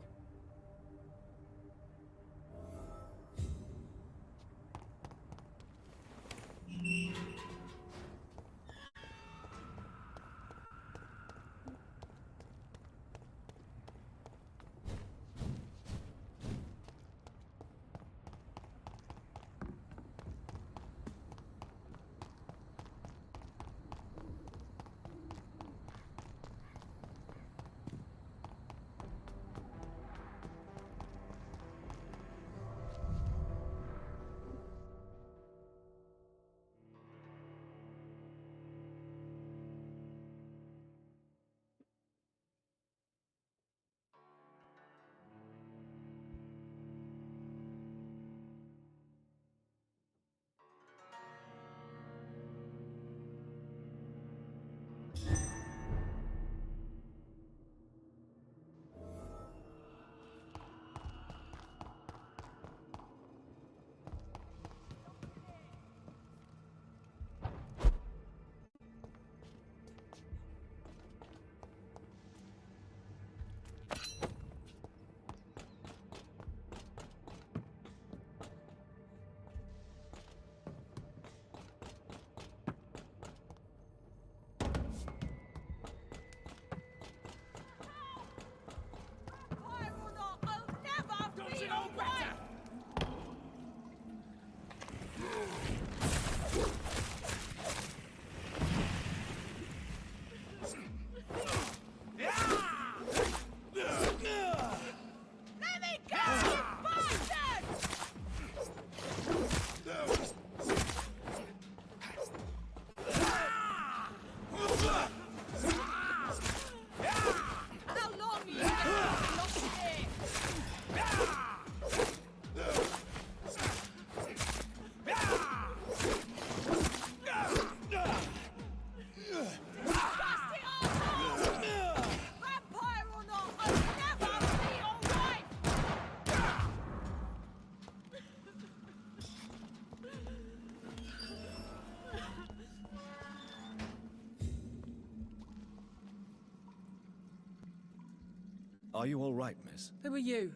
Are you all right, miss? Who are you?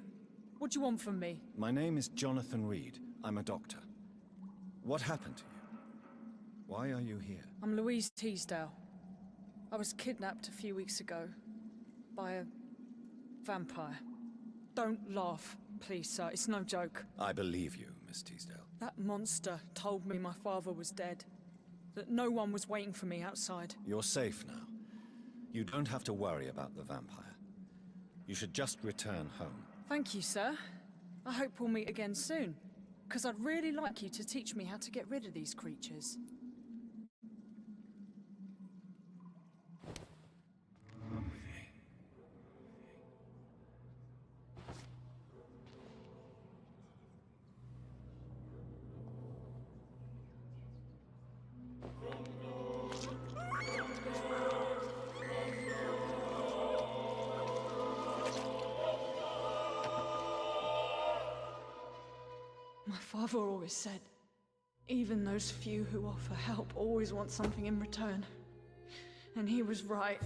What do you want from me? My name is Jonathan Reid. I'm a doctor. What happened to you? Why are you here? I'm Louise Teasdale. I was kidnapped a few weeks ago by a vampire. Don't laugh, please, sir. It's no joke. I believe you, Miss Teasdale. That monster told me my father was dead. That no one was waiting for me outside. You're safe now. You don't have to worry about the vampire. You should just return home. Thank you, sir. I hope we'll meet again soon. Because I'd really like you to teach me how to get rid of these creatures. My father always said, even those few who offer help always want something in return. And he was right.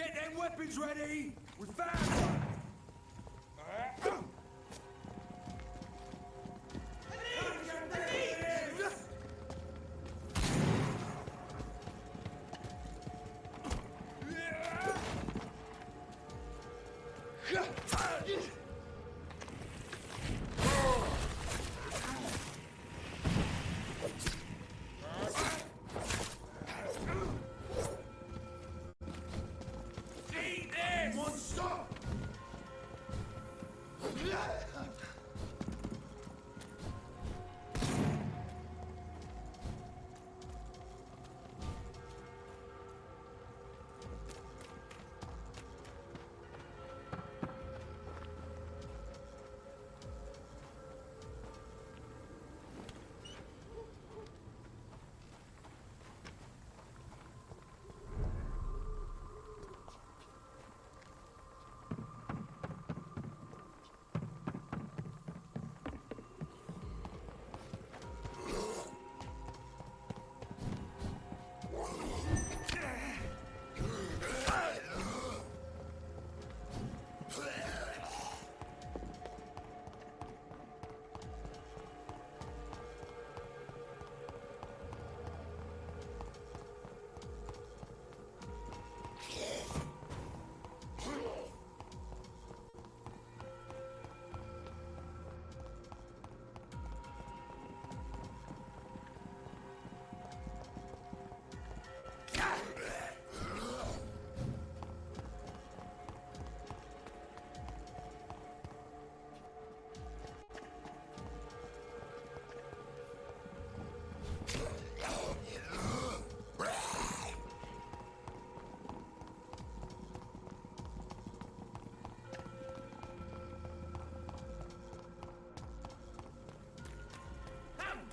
Get them weapons ready! We found one!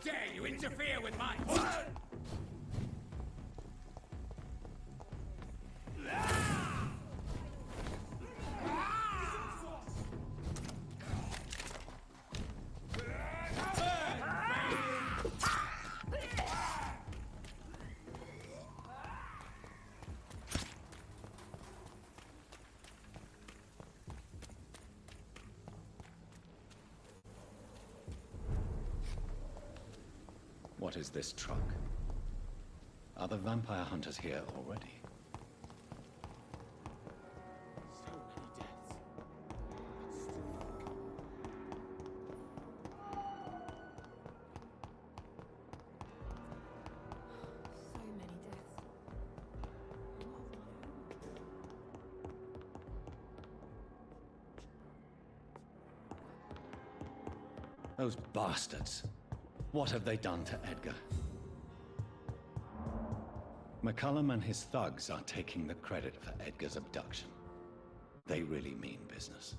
Dare you interfere with my... What is this truck? Are the vampire hunters here already? So many deaths. So many deaths. Those bastards! What have they done to Edgar? McCullum and his thugs are taking the credit for Edgar's abduction. They really mean business.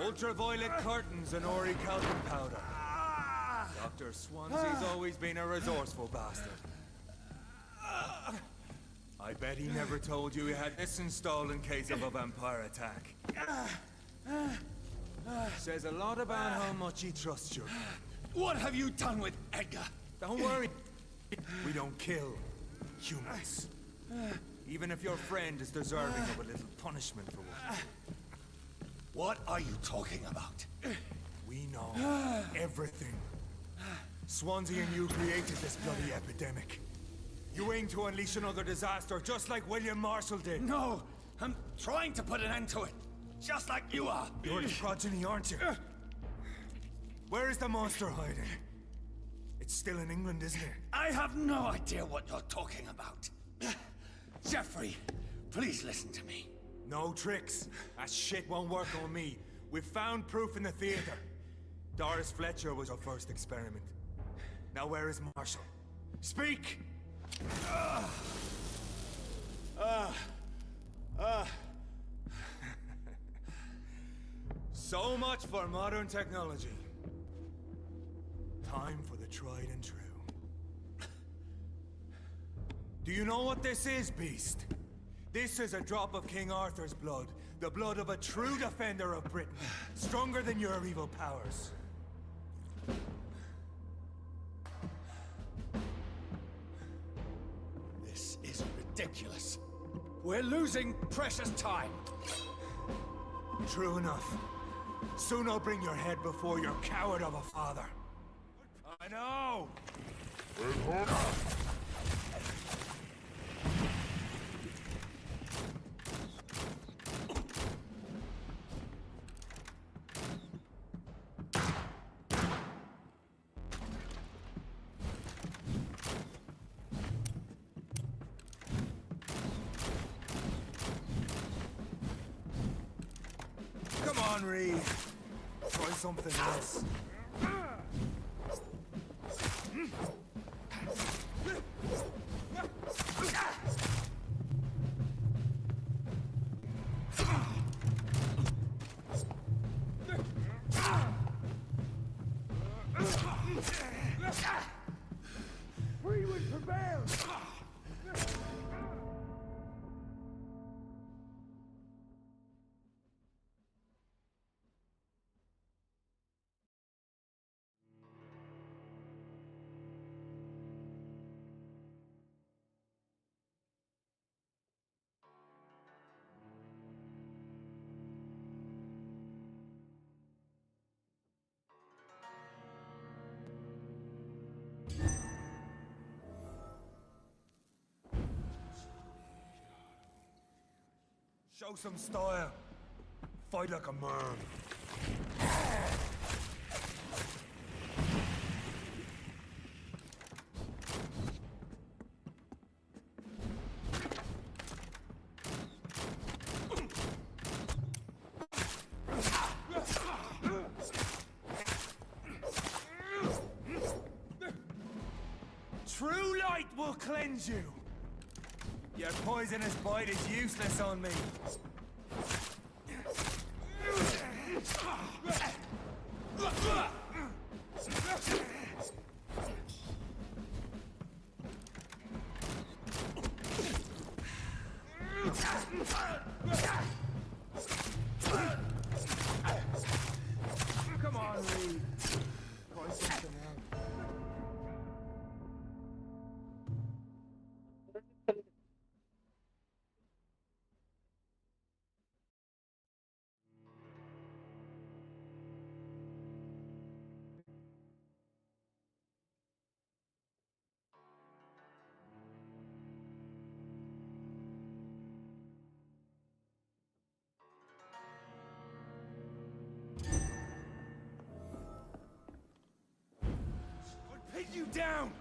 Ultraviolet curtains and Ori calcium powder. Dr. Swansea's always been a resourceful bastard. I bet he never told you he had this installed in case of a vampire attack. Says a lot about how much he trusts you. What have you done with Edgar? Don't worry. We don't kill humans. Even if your friend is deserving of a little punishment for what. What are you talking about? We know everything. Swansea and you created this bloody epidemic. You aim to unleash another disaster, just like William Marshall did. No! I'm trying to put an end to it, just like you are! You're the progeny, aren't you? Where is the monster hiding? It's still in England, isn't it? I have no idea what you're talking about. Jeffrey, please listen to me. No tricks. That shit won't work on me. We've found proof in the theater. Doris Fletcher was our first experiment. Now where is Marshall? Speak! So much for modern technology. Time for the tried and true. Do you know what this is, Beast? This is a drop of King Arthur's blood. The blood of a true defender of Britain. Stronger than your evil powers. This is ridiculous. We're losing precious time. True enough. Soon I'll bring your head before your coward of a father. I know! Come on, Reid. Try something else. Freewood prevails! Show some style. Fight like a man. True light will cleanse you. Your poisonous bite is useless on me. Come on, Reid. Try something else. I'll pin you down!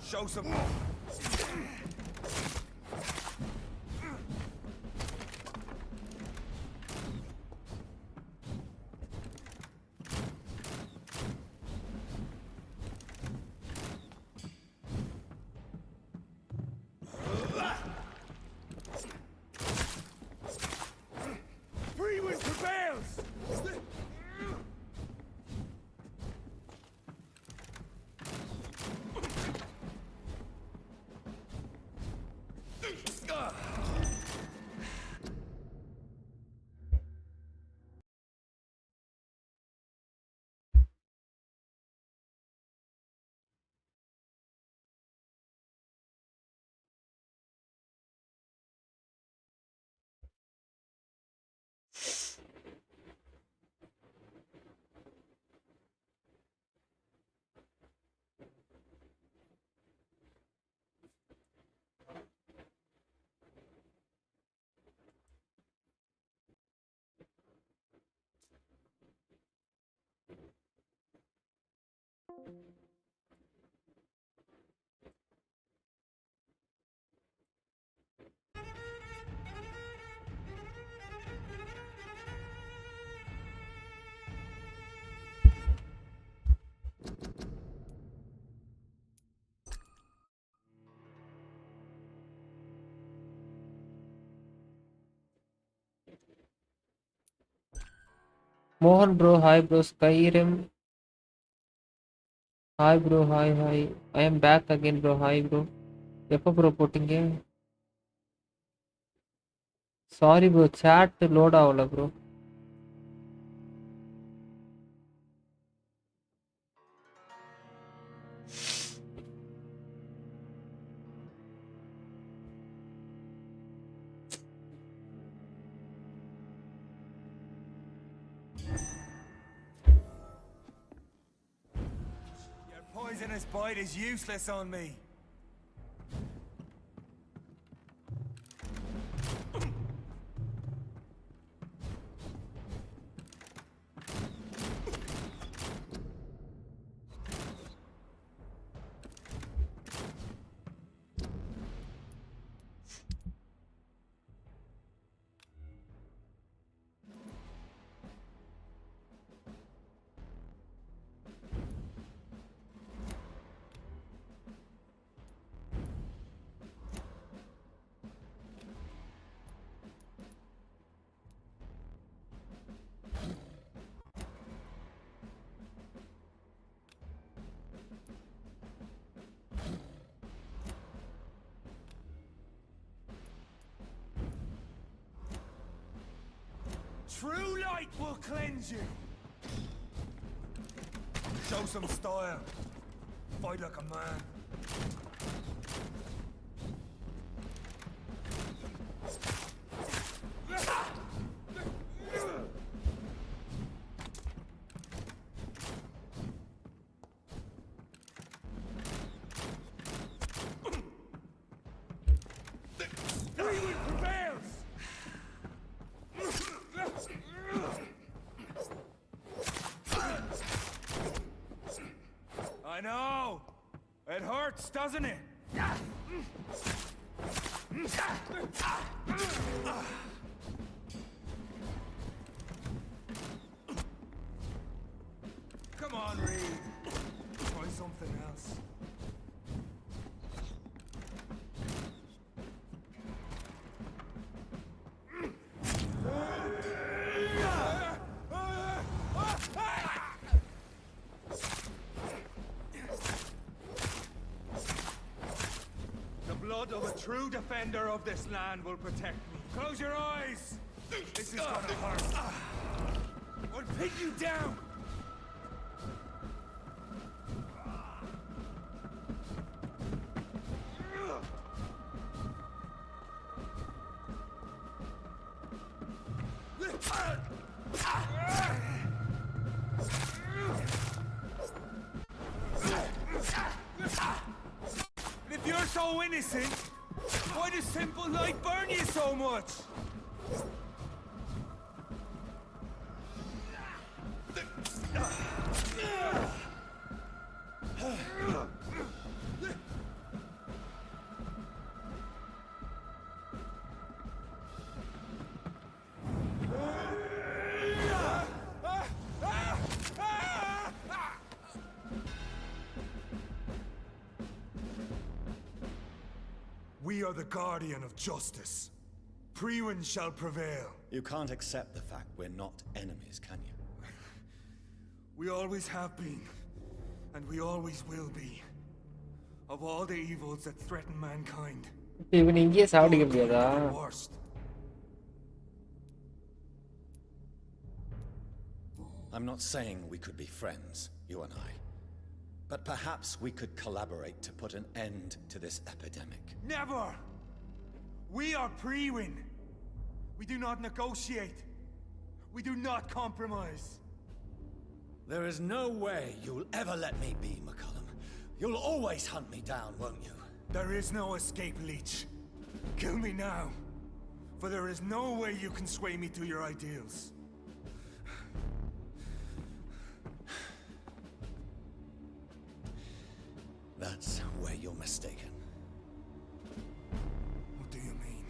Show some. Freeman prevails! Mohan bro, hi bro, Skyrim. Hi bro, hi. I am back again bro, hi bro. எப்போ bro போட்டீங்க? Sorry bro, chat load ஆகல bro. Your poisonous bite is useless on me. True light will cleanse you. Show some style. Fight like a man. I know! It hurts, doesn't it? Come on, Reid. Try something else. A true defender of this land will protect me. Close your eyes! This is gonna hurt. I'll pin you down! If you're so innocent, why does simple light burn you so much? We are the guardian of justice. Priwen shall prevail. You can't accept the fact we're not enemies, can you? We always have been, and we always will be. Of all the evils that threaten mankind, இவன் இங்கேயே சாப்பிடிக்க yours முடியாதா? are the worst. I'm not saying we could be friends, you and I. But perhaps we could collaborate to put an end to this epidemic. Never! We are Priwen. We do not negotiate. We do not compromise. There is no way you'll ever let me be, McCullum. You'll always hunt me down, won't you? There is no escape, Leech. Kill me now. For there is no way you can sway me to your ideals. That's where you're mistaken. What do you mean?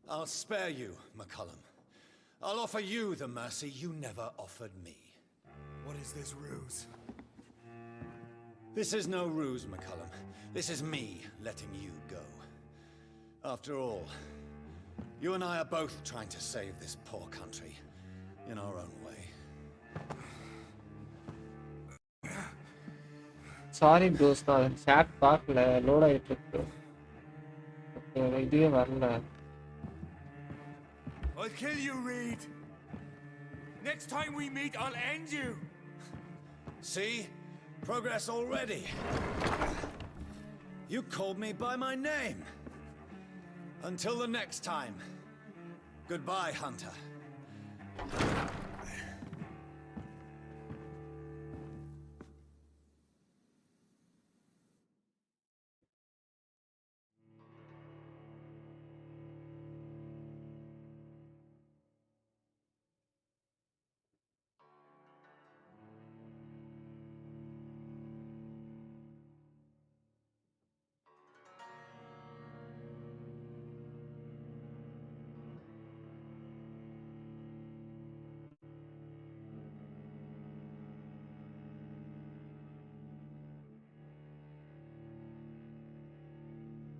I'll spare you, McCullum. I'll offer you the mercy you never offered me. What is this ruse? This is no ruse, McCullum. This is me letting you go. After all, you and I are both trying to save this poor country in our own way. Sorry bros நான் chat பார்க்கல load ஆயிட்டு இருக்கு. இதுவே வரல. I'll kill you, Reid. Next time we meet, I'll end you. See? Progress already. You called me by my name. Until the next time. Goodbye, Hunter.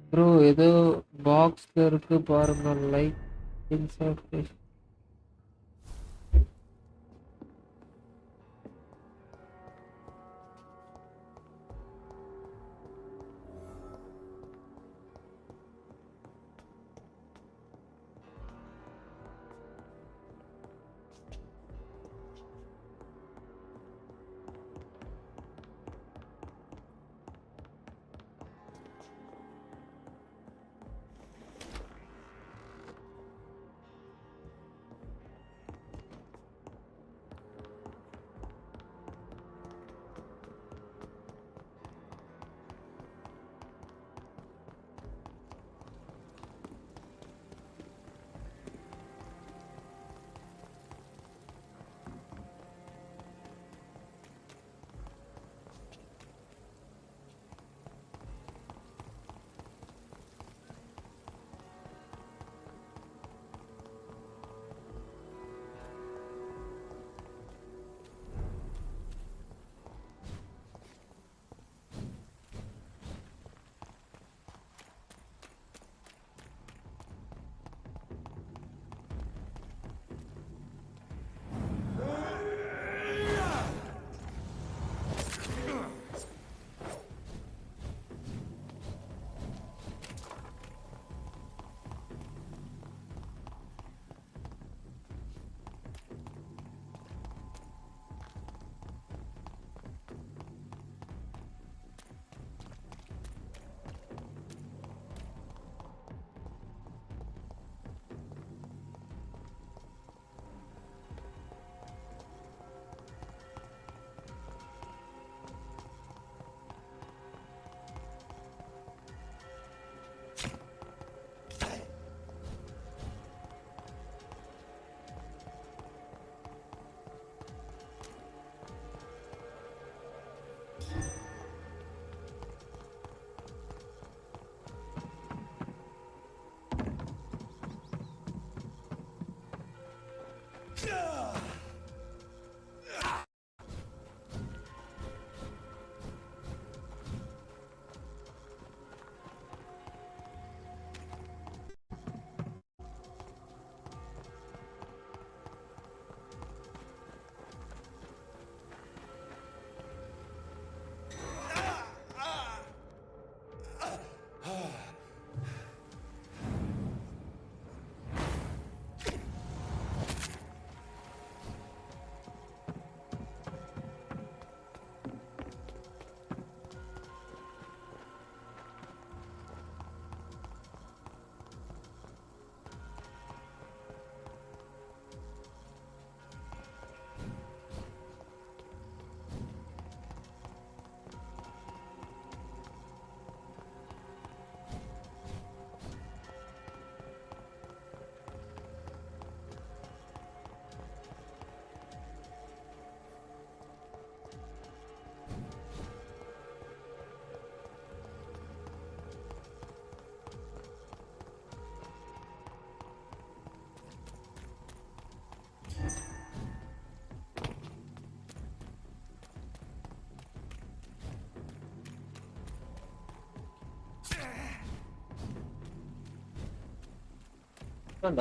Bro ஏதோ பாக்ஸ்ல இருக்கு பாருங்க லைக் இன்சர்ட்.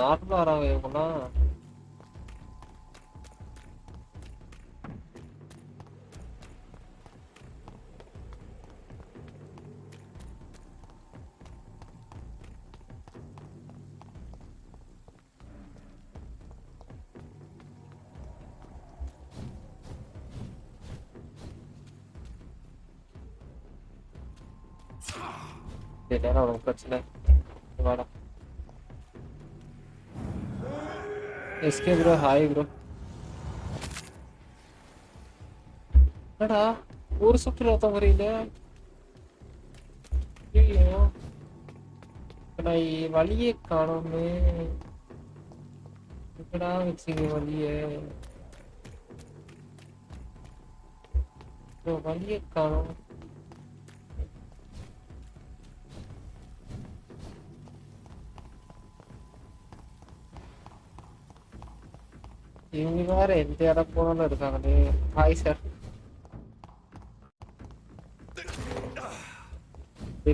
நார்மலா வராங்க இவங்கலாம். என்ன உனக்கு பிரச்சனை? வாடா. SK bro, hi bro. என்னடா ஒரு சுற்று ரத்தம் வரையில? ஐயோ, நான் வழியே காணோமே. எங்கடா வச்சுங்க வழிய? வழியே காணோம். இவங்க வேற எந்த இடம் போனாலும் இருக்காங்களே. Hi sir.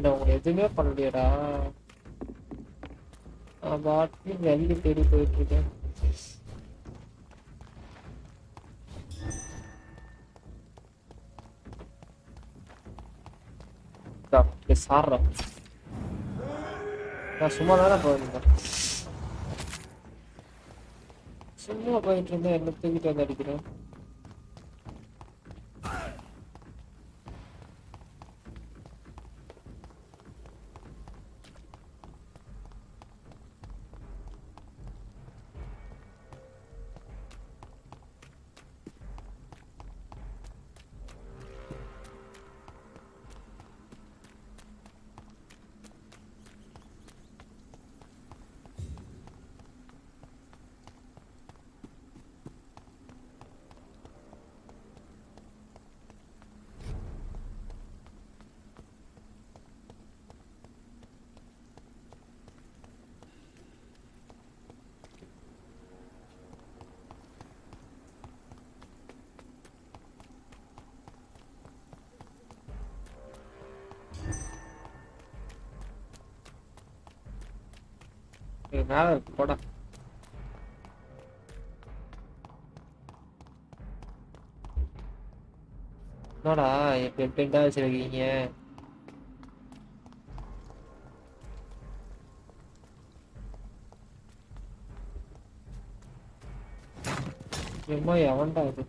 நான் உங்களை எதுவுமே பண்ணலையடா. நான் பாட்டு வெளியே தேடி போயிட்டு இருக்கேன். சாடுறேன். நான் சும்மா தானே போயிருந்தேன். சும்மா போயிட்டு இருந்தேன். என்ன தூக்கிட்டு வந்து அடிக்கிறேன். மேல போட என்னடா எப்படின்டா வச்சிருக்கீங்க? சும்மா எவன்டா இது?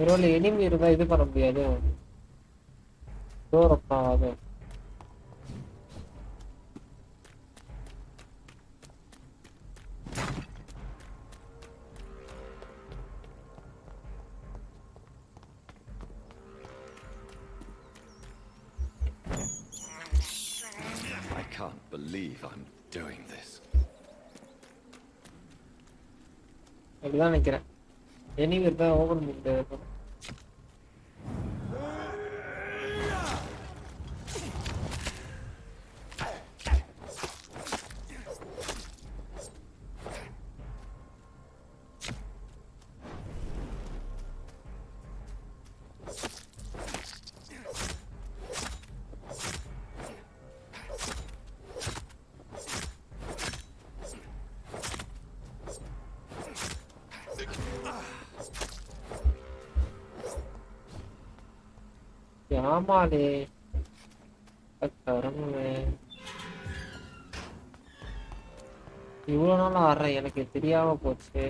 ஒருவேளை எனிமி இருந்தா இது பண்ண முடியாது. டோர் ஓப்பன் ஆகாது. I can't believe I'm doing this. அப்படிதான் நினைக்கிறேன். எனிமி இருந்தா ஓபன் பண்ணிட்டு ஆமாலே கருமே. இவ்வளவு நாள் ஆடுறேன், எனக்கு தெரியாம போச்சு.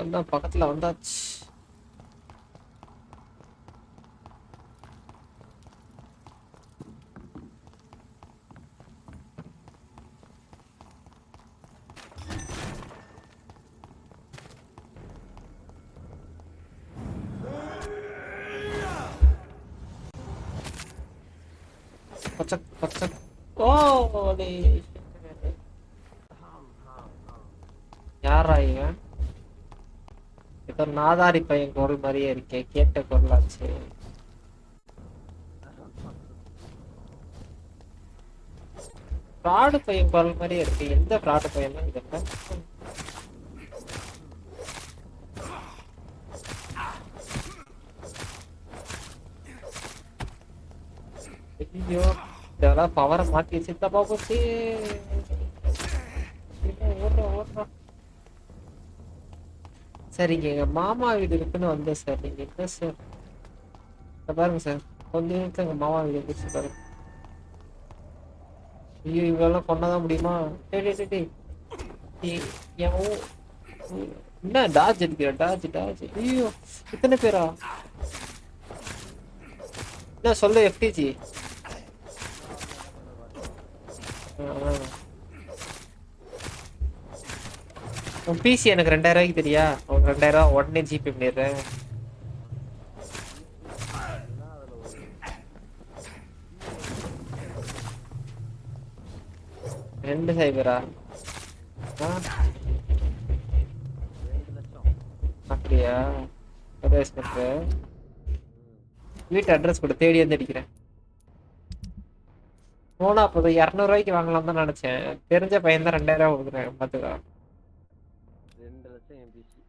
அதான் பக்கத்துல வந்தாச்சு. பச்சை பச்சை. ஓ யாரா இவன்? ஏதோ நாதாரி பையன் குரல் மாதிரியே இருக்கே, கேட்ட குரலாச்சு. ஃப்ராடு பையன் குரல் மாதிரியே இருக்கு. எந்த ஃப்ராடு பையன் தான் இதெல்லாம்? ஐயோ இதெல்லாம் பவரை மாத்தி சித்தப்பா போச்சு. ஓடுறோம். சார் இங்க எங்க மாமா வீடு இருக்குன்னு வந்தேன் சார். நீங்க என்ன சார் பாருங்க சார், கொஞ்ச நேரத்துல எங்க மாமா வீடு இருந்துச்சு பாருங்க. ஐயோ இவெல்லாம் கொண்டாதான் முடியுமா? என்ன டாஜ் அடிக்கிற? டாஜ். ஐயோ இத்தனை பேரா? என்ன சொல்லு எஃப்டிஜி? உன் பிசி எனக்கு 2000 ரூபாய்க்கு தெரியா? உனக்கு 2000 ரூபா உடனே ஜிபே பண்ணிடுறேன். ரெண்டு சைபரா? அப்படியா? வீட்டு அட்ரஸ் கூட தேடி வந்து அடிக்கிறேன். போனா அப்போ 200 ரூபாய்க்கு வாங்கலாம் தான் நினைச்சேன். தெரிஞ்ச பையன் தான் 2000 ரூபா கொடுக்குறேன். பாத்துக்கா 2 லட்சம் எம்பிசி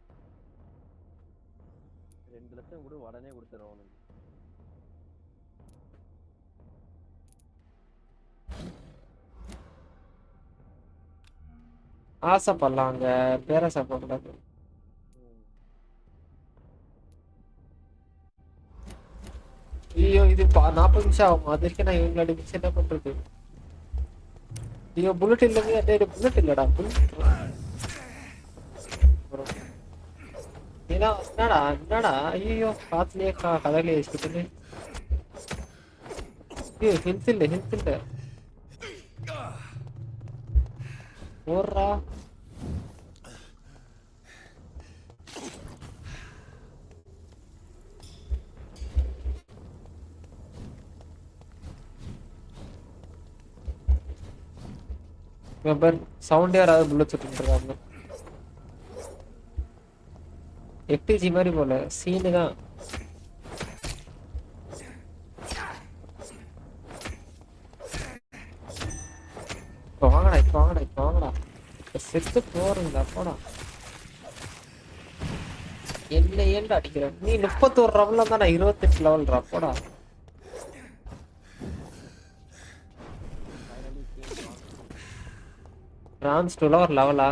2 லட்சம் கூட உடனே கொடுத்துறோம் உனக்கு. ஆசைப்படலாம், அங்க பேராசைப்படக்கூடாது. ஐயோ இது 40 நிமிஷம் ஆகும். அது வரைக்கும் நான் இவங்களோட மிக்ஸ் என்ன பண்றது? ஐயோ புல்லட் இல்லைங்க. புல்லட் இல்லடா, புல்லட். என்னடா ஐயோ காத்துலயே கதையிலே வச்சுக்கிட்டு. ஐயோ ஹெல்த் இல்ல ஓடுறா. சவுண்டே யாராவது புல்லட் சுட்டு இருக்காங்க. எஃப்டிஜி மாதிரி போல சீனு தான். இப்போ வாங்கடா செத்து போறீங்களா? போடா. என்ன ஏன்டா அடிக்கிற நீ? 31 லெவல்ல தான், நான் 28 லெவல்ரா. போடா. பிரான்ஸ் 2 ஒரு லெவலா?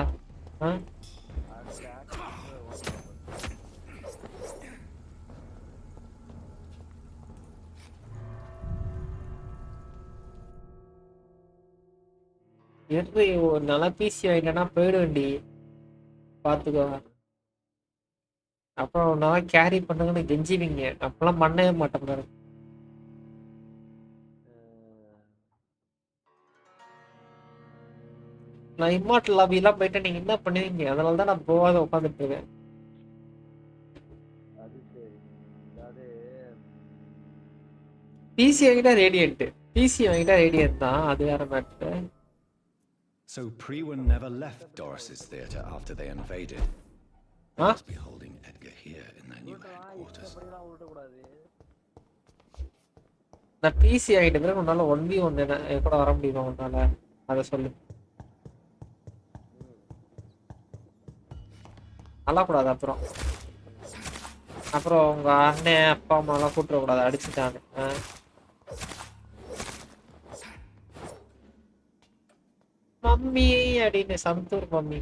நல்லா பிசி வாங்கிட்டேன்னா போயிடுவேண்டி, பாத்துக்கோ. அப்புறம் நான் கேரி பண்ணுங்கன்னு கெஞ்சிவீங்க. அப்பெல்லாம் பண்ணவே மாட்டேன் பாரு. நான் இம்மார்டல் லாபி எல்லாம் போயிட்டு நீங்க என்ன பண்ணுவீங்க? அதனாலதான் நான் போகாத உட்காந்துட்டு இருக்கேன். பிசி வாங்கிட்டா ரேடியன்ட் தான், அது வேற matter. So Priwen never left Doris's theater after they invaded. They must be holding Edgar here in their new headquarters. நான் பிசி ஆகிட்டு பிறகு உன்னால 1v1 கூட வர முடியுமா உன்னால? அதை சொல்லு. அழக்கூடாது. அப்புறம் உங்க அண்ணன் அப்பா அம்மா எல்லாம் கூப்பிட கூடாது, அடிச்சுட்டாங்க. மம்மி அப்படின்னு சந்தூர் மம்மி.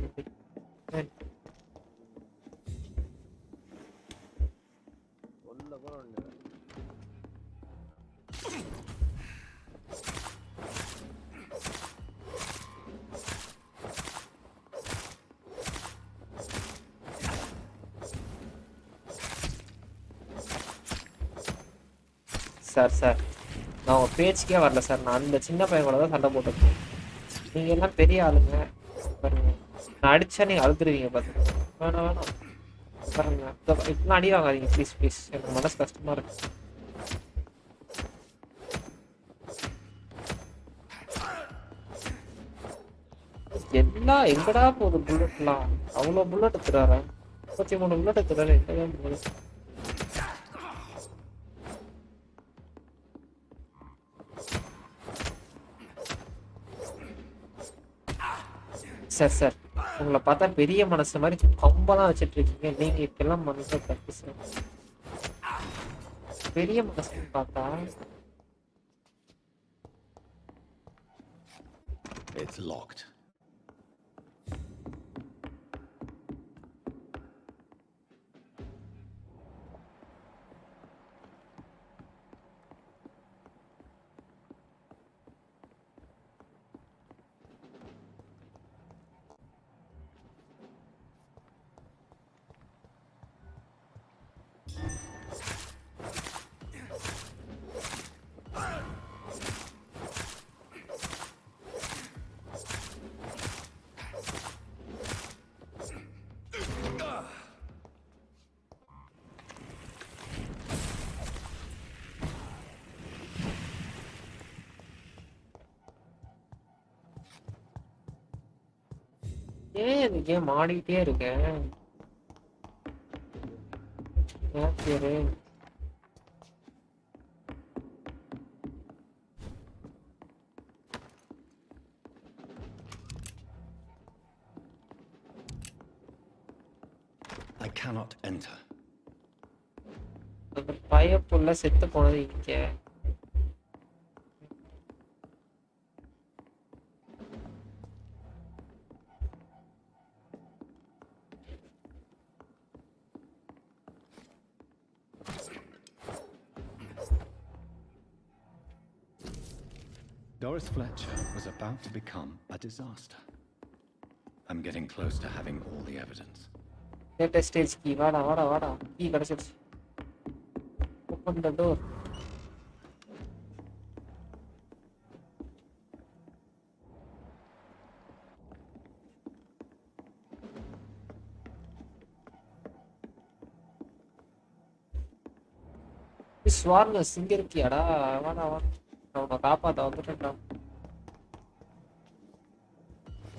சார் நான் உங்கள் பேச்சுக்கே வரல சார். நான் அந்த சின்ன பையன் கூட தான் சண்டை போட்டுருக்கேன். நீங்கள் எல்லாம் பெரிய ஆளுங்க பாருங்க. நான் அடித்தா நீங்கள் அழுதுருவீங்க பார்த்துக்கோங்க. வேணாம் பாருங்க. இப்பெல்லாம் அடி வாங்காதீங்க ப்ளீஸ். எனக்கு மனசு கஷ்டமாக இருக்கு. எல்லாம் எங்கடா போகுது புல்லட்லாம்? அவ்வளோ புல்லட் எடுத்துறாரு. 33 புல்லட் எடுத்துறாரு. எங்கதான் போகுது? சார் உங்களை பார்த்தா பெரிய மனசு மாதிரி கம்பெல்லாம் வச்சுட்டு இருக்கீங்க. நீங்க இப்பெல்லாம் மனசு தப்பு சார். பெரிய மனசுன்னு பார்த்தா It's locked. ஏன் இந்த கேம் ஆடிக்கிட்டே இருக்கேன்? பேரு I cannot enter. அந்த பயப்புள்ள செத்து போனது இங்க. Doris Fletcher was about to become a disaster. I'm getting close to having all the evidence. Latest stage key. வாடா கீ கிடைச்சிருச்சு. Open the door. ஸ்வார்னஸ் இங்க இருக்கியாடா? வாடா அவனை காப்பாத்த வந்துட்டேன்டா.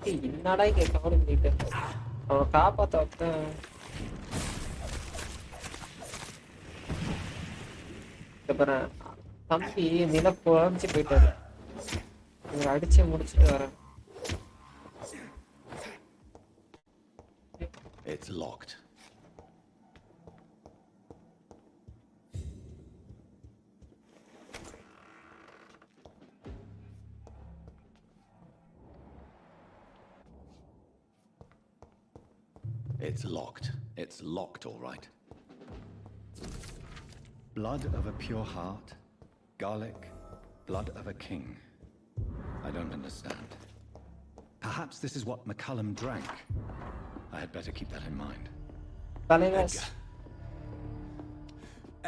என்னடா இங்க கவலை பண்ணிட்டு அவனை காப்பாத்த வந்தேன். அப்புறம் தம்பி நில குழஞ்சு போயிட்டாரு. அடிச்சு முடிச்சுட்டு வரேன். It's locked. It's locked. It's locked, all right. Blood of a pure heart, garlic, blood of a king. I don't understand. Perhaps this is what McCullum drank. I had better keep that in mind.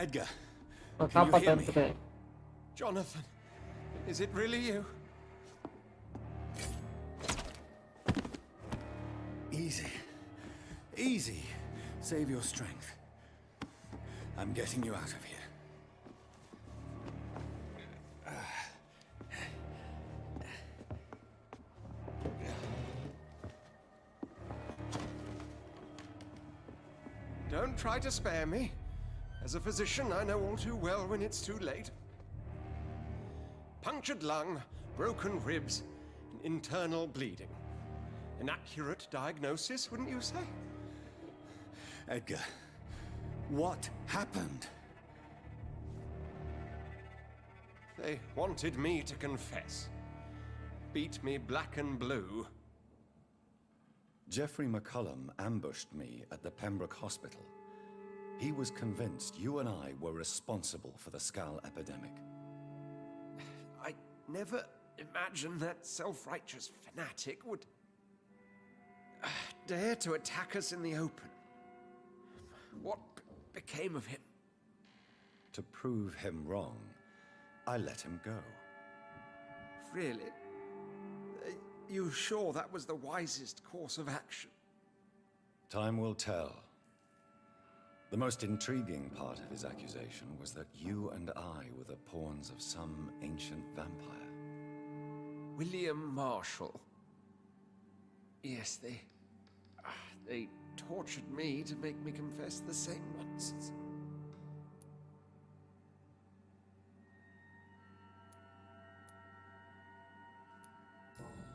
Edgar. Can you hear me? Jonathan, is it really you? Easy. Save your strength. I'm getting you out of here. Don't try to spare me. As a physician, I know all too well when it's too late. Punctured lung, broken ribs, and internal bleeding. An accurate diagnosis, wouldn't you say? Edgar, what happened? They wanted me to confess. Beat me black and blue. Geoffrey McCullum ambushed me at the Pembroke Hospital. He was convinced you and I were responsible for the Skal epidemic. I never imagined that self-righteous fanatic would dare to attack us in the open. What became of him? To prove him wrong, I let him go. Really? You sure that was the wisest course of action? Time will tell. The most intriguing part of his accusation was that you and I were the pawns of some ancient vampire. William Marshall. Yes, they tortured me to make me confess the same nonsense.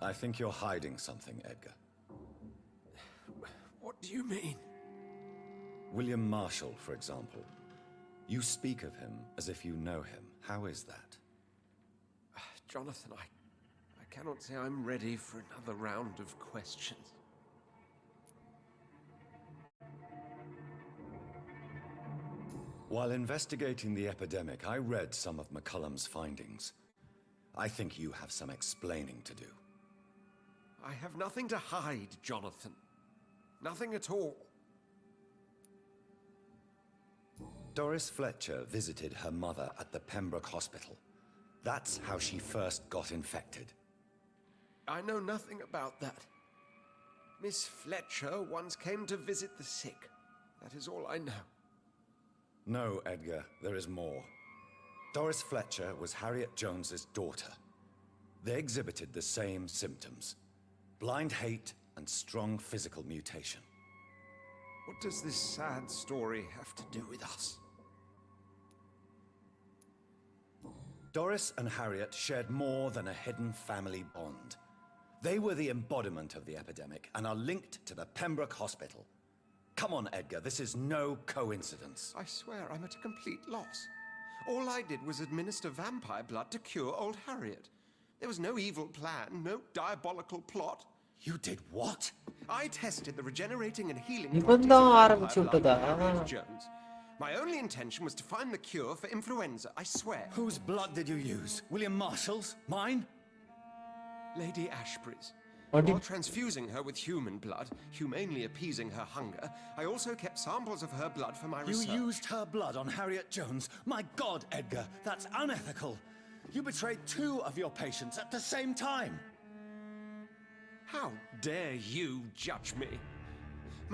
I think you're hiding something, Edgar. What do you mean? William Marshall, for example. You speak of him as if you know him. How is that? Jonathan, I cannot say I'm ready for another round of questions. While investigating the epidemic, I read some of McCullum's findings. I think you have some explaining to do. I have nothing to hide, Jonathan. Nothing at all. Doris Fletcher visited her mother at the Pembroke Hospital. That's how she first got infected. I know nothing about that. Miss Fletcher once came to visit the sick. That is all I know. No, Edgar, there is more. Doris Fletcher was Harriet Jones's daughter. They exhibited the same symptoms: blind hate and strong physical mutation. What does this sad story have to do with us? Doris and Harriet shared more than a hidden family bond. They were the embodiment of the epidemic and are linked to the Pembroke Hospital. Come on, Edgar, this is no coincidence. I swear I'm at a complete loss. All I did was administer vampire blood to cure old Harriet. There was no evil plan, no diabolical plot. You did what? I tested the regenerating and healing இவன் properties தான் of vampire ஆரம்பிச்சு blood விட்டதா? in Harriet Jones. My only intention was to find the cure for influenza, I swear. Whose blood did you use? William Marshall's? Mine? Lady Ashbury's. What did- While transfusing her with human blood, humanely appeasing her hunger, I also kept samples of her blood for my You research. used her blood on Harriet Jones? My God, Edgar, that's unethical. You betrayed 2 of your patients at the same time. How dare you judge me?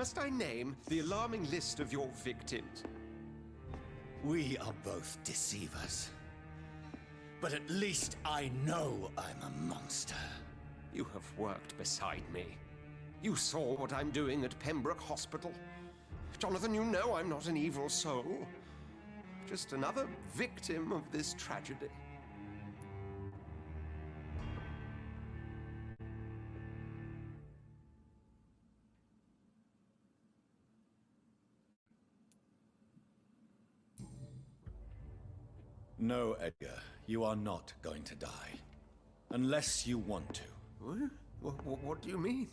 Must I name the alarming list of your victims? We are both deceivers. But at least I know I'm a monster. You have worked beside me. You saw what I'm doing at Pembroke Hospital. Jonathan, you know I'm not an evil soul. Just another victim of this tragedy. No, Edgar, you are not going to die. Unless you want to. What do you mean?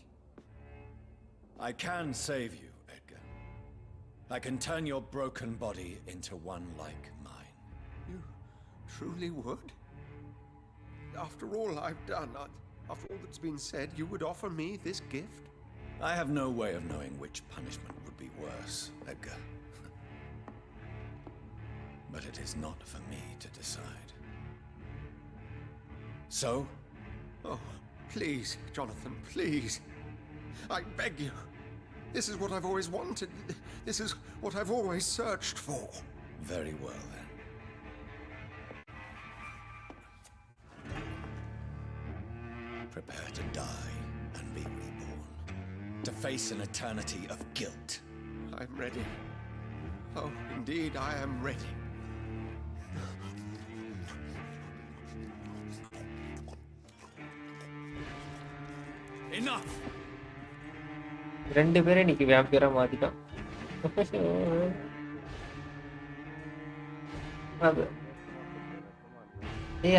I can save you, Edgar. I can turn your broken body into one like mine. You truly would? After all I've done, after all that's been said, you would offer me this gift? I have no way of knowing which punishment would be worse, Edgar. But it is not for me to decide. So? Oh, please, Jonathan, please. I beg you. This is what I've always wanted. This is what I've always searched for. Very well, then. Prepare to die and be reborn. To face an eternity of guilt. I'm ready. Oh, indeed, I am ready. Enough! 2 பேரும் இன்னைக்கு வேம்பியரா மாத்திட்டான். அது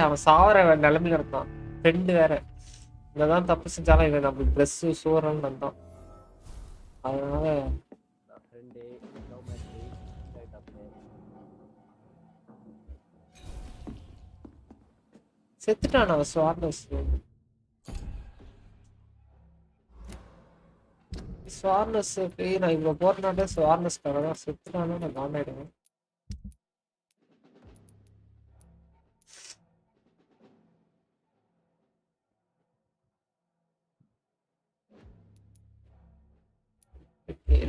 அவன் சாவற நிலைமையில இருந்தான். Friend வேற என்னதான் தப்பு செஞ்சாலும் இவன் நம்மளுக்கு ட்ரெஸ் சோறன்னு வந்தான். அதனால ஃப்ரெண்டு லவ் மேட்ச் ரைட் அப்பே செத்துட்டான் அவன் ஸ்வார்னஸ். ஸ்வார்னஸ் நான் இவ்வளோ போறனாலே ஸ்வார்னஸ்க்காக தான் செத்துட்டானு நான் காண்டாயிடுவேன்.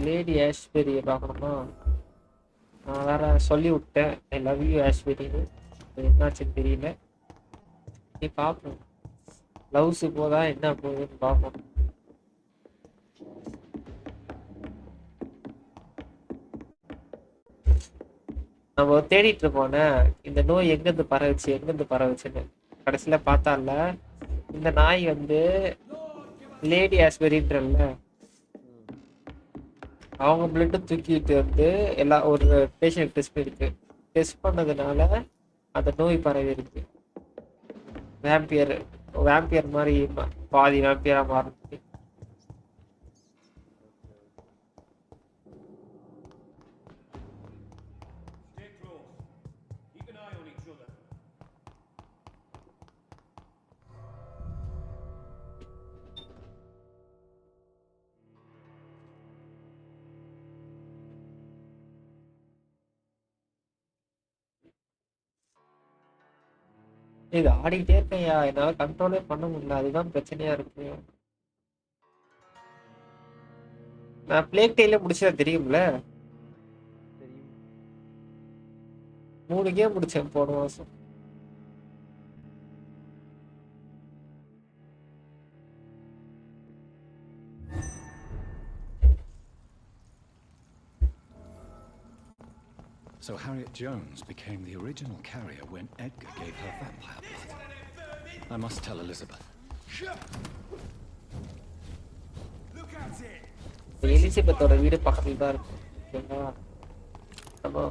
லேடி ஆஷ்பெரியை பார்க்கணுமா? நான் வேற சொல்லி விட்டேன் ஐ லவ் யூ ஆஷ்பெரின்னு. என்னாச்சுன்னு தெரியல. நீ பார்ப்போம், லவ்ஸு போதா என்ன போகுதுன்னு பார்ப்போம். நம்ம தேடிட்டு இருப்போனே இந்த நோய் எங்கேருந்து பரவுச்சுன்னு. கடைசியில் பார்த்தால இந்த நாய் வந்து லேடி ஆஸ்பெரின்றல்ல, அவங்க பிளட்டு தூக்கிட்டு வந்து ஒரு பேஷண்ட் டெஸ்ட் பண்ணதுனால அந்த நோய் பரவி இருக்கு. வேம்பியர் மாதிரி பாதி வேம்பியரா மாறிச்சு. இது ஆடிக்கிட்டே இருக்கேன்யா, என்னால கண்ட்ரோலே பண்ண முடியல, அதுதான் பிரச்சனையா இருக்கு. நான் பிளேக் டெய்ல முடிச்சதா தெரியும்ல, 3 கேம் முடிச்சேன் போன மாசம். So Harriet Jones became the original carrier when Edgar gave her vampire blood. I must tell Elizabeth. எலிசபெத்தோட வீடு பக்கத்துல தான் இருக்கு. ஓகேவா? நம்ம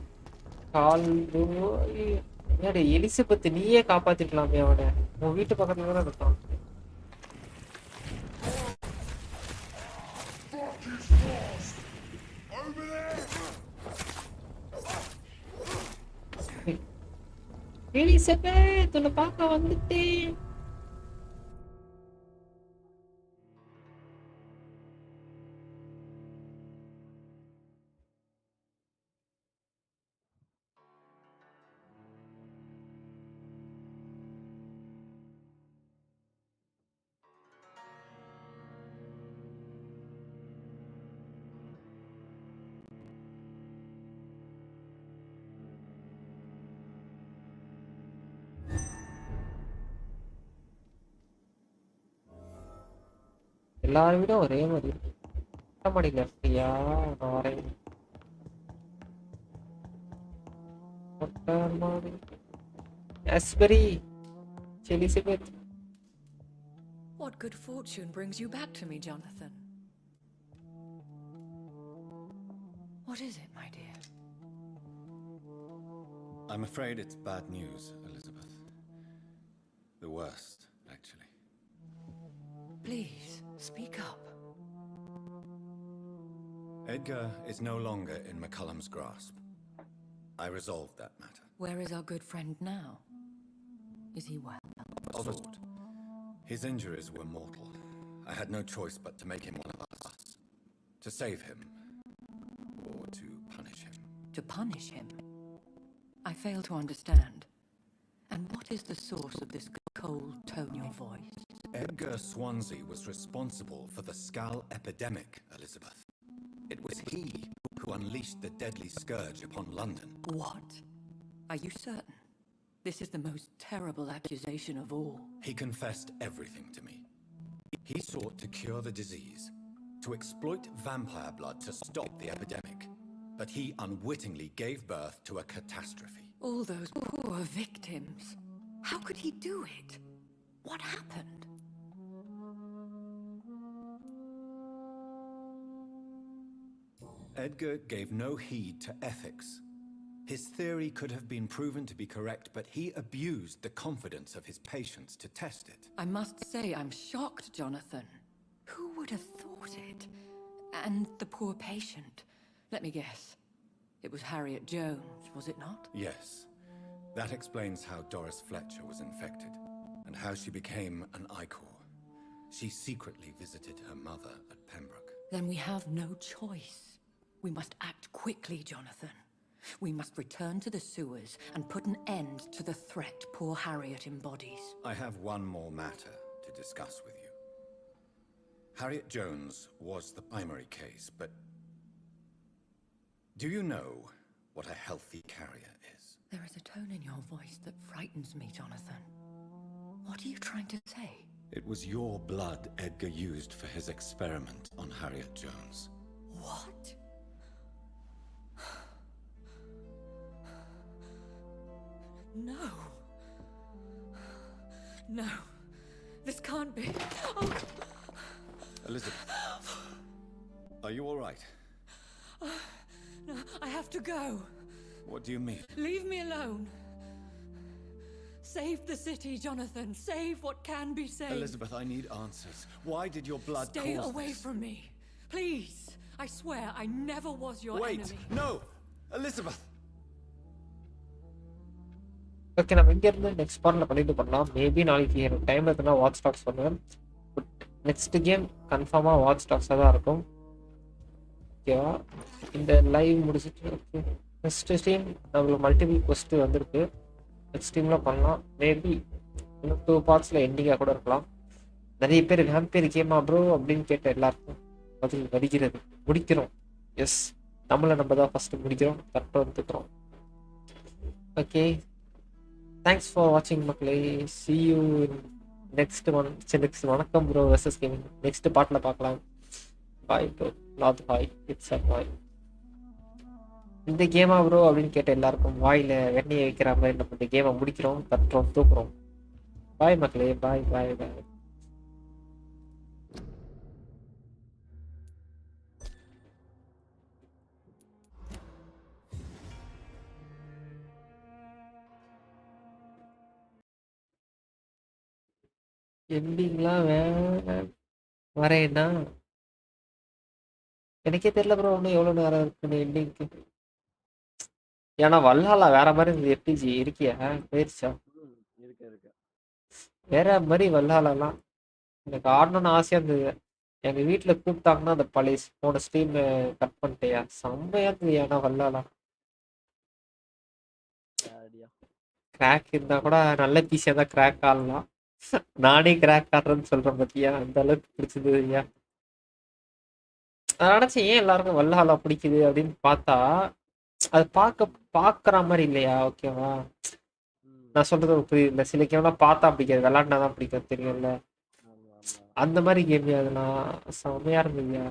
எலிசபெத் நீயே காப்பாத்திக்கலாமே அவனை, உன் வீட்டு பக்கத்துல தானே இருக்கான். எலிசபெத் உன்னை பார்க்க வந்துட்டேன். எல்லாரும் விட ஒரே மாதிரி மொட்டை லெஃப்டியா? நான் வரேன். மொட்டை மாடி ஆஸ்பெரி, Elizabeth. What good fortune brings you back to me, Jonathan? What is it, my dear? I'm afraid it's bad news, Elizabeth. The worst, actually. Please, speak up. Edgar is no longer in McCullum's grasp. I resolved that matter. Where is our good friend now? Is he well? Oswald. His injuries were mortal. I had no choice but to make him one of us. To save him. Or to punish him. To punish him? I fail to understand. And what is the source of this cold tone in your voice? Edgar Swansea was responsible for the Skull epidemic, Elizabeth. It was he who unleashed the deadly scourge upon London. What? Are you certain? This is the most terrible accusation of all. He confessed everything to me. He sought to cure the disease, to exploit vampire blood to stop the epidemic. But he unwittingly gave birth to a catastrophe. All those poor victims. How could he do it? What happened? Edgar gave no heed to ethics. His theory could have been proven to be correct, but he abused the confidence of his patients to test it. I must say I'm shocked, Jonathan. Who would have thought it? And the poor patient. Let me guess. It was Harriet Jones, was it not? Yes. That explains how Doris Fletcher was infected, and how she became an Icor. She secretly visited her mother at Pembroke. Then we have no choice. We must act quickly, Jonathan. We must return to the sewers and put an end to the threat poor Harriet embodies. I have one more matter to discuss with you. Harriet Jones was the primary case, but Do you know what a healthy carrier is? There is a tone in your voice that frightens me, Jonathan. What are you trying to say? It was your blood Edgar used for his experiment on Harriet Jones. What? No. No. This can't be. Oh. Elizabeth, are you all right? No, I have to go. What do you mean? Leave me alone. Save the city, Jonathan. Save what can be saved. Elizabeth, I need answers. Why did your blood Stay cause away this? from me. Please. I swear I never was your Wait, enemy. no! Elizabeth! Okay, நம்ம இங்கேருந்து next பார்ட்டில் continue பண்ணலாம். Maybe நாளைக்கு எனக்கு time இருக்குன்னா watch tax பண்ணுவேன். But next game கன்ஃபார்மாக watch டாக்ஸாக தான் இருக்கும். ஓகேவா? இந்த லைவ் முடிச்சுட்டு ஓகே நெக்ஸ்ட் ஸ்ட்ரீம் நம்மளுக்கு மல்டிபிள் கொஸ்ட் வந்திருக்கு. நெக்ஸ்ட் ஸ்ட்ரீமில் பண்ணலாம். மேபி இன்னும் 2 பார்ட்ஸில் எண்டிங்காக கூட இருக்கலாம். நிறைய பேர் வேம்பயர் கேமா ப்ரோ அப்படின்னு கேட்ட எல்லாருக்கும் பதில் வருகிறது. முடிக்கிறோம். எஸ், நம்மளை நம்ம தான் ஃபஸ்ட்டு முடிக்கிறோம். கரெக்டாக வந்துக்கிறோம். ஓகே, தேங்க்ஸ் ஃபார் வாட்சிங் மக்களே. see you in next one. Next வணக்கம் ப்ரோ வெர்சஸ் கேமிங் நெக்ஸ்ட் பார்ட்டில் பார்க்கலாம். Bye bro. Not bye, it's a bye. இந்த கேமா ப்ரோ அப்படின்னு கேட்ட எல்லாருக்கும் வாயில் வெண்ணெயை வைக்கிற மாதிரி நம்ம இந்த கேமை முடிக்கிறோம், தட்டுறோம், தூக்குறோம். பாய் மக்களே. பாய் பாய் பாய். எண்டிங்லாம் வரேன்னா எனக்கே தெரியல ப்ரோ இன்னும் எவ்வளோ நேரம் இருக்குன்னு எண்டிங்க்கு. ஏன்னா வல்லாலா வேற மாதிரி இருந்தது. எப்பிஜி இருக்கியா? போயிருச்சா? இருக்கு வேற மாதிரி வல்லாலாம் எனக்கு ஆடணும்னு ஆசையாக இருந்தது. எங்கள் வீட்டில் கூப்பிட்டாங்கன்னா அந்த பழைய போன ஸ்ட்ரீம் கட் பண்ணிட்டேயா. செம்மையாக இருந்தது. ஏன்னா வல்லாலாம் கிராக் இருந்தால் கூட நல்ல பீஸியாக தான் கிராக் ஆடலாம். நானே கிராக் ஆடுறேன்னு சொல்கிறேன் பத்தியா, அந்த அளவுக்கு பிடிச்சது ஐயா. நான் நினச்சேன் ஏன் எல்லாருக்கும் வல்லாலா பிடிக்குது அப்படின்னு பார்த்தா அது பார்க்குற மாதிரி இல்லையா. ஓகேவா? நான் சொல்றது புரியுது இல்லை. சில கேம்லாம் பார்த்தா பிடிக்காது, விளாட்னா தான் பிடிக்காது, தெரியும்ல. அந்த மாதிரி கேம் அதுனா செம்மையா இருந்ததுயா.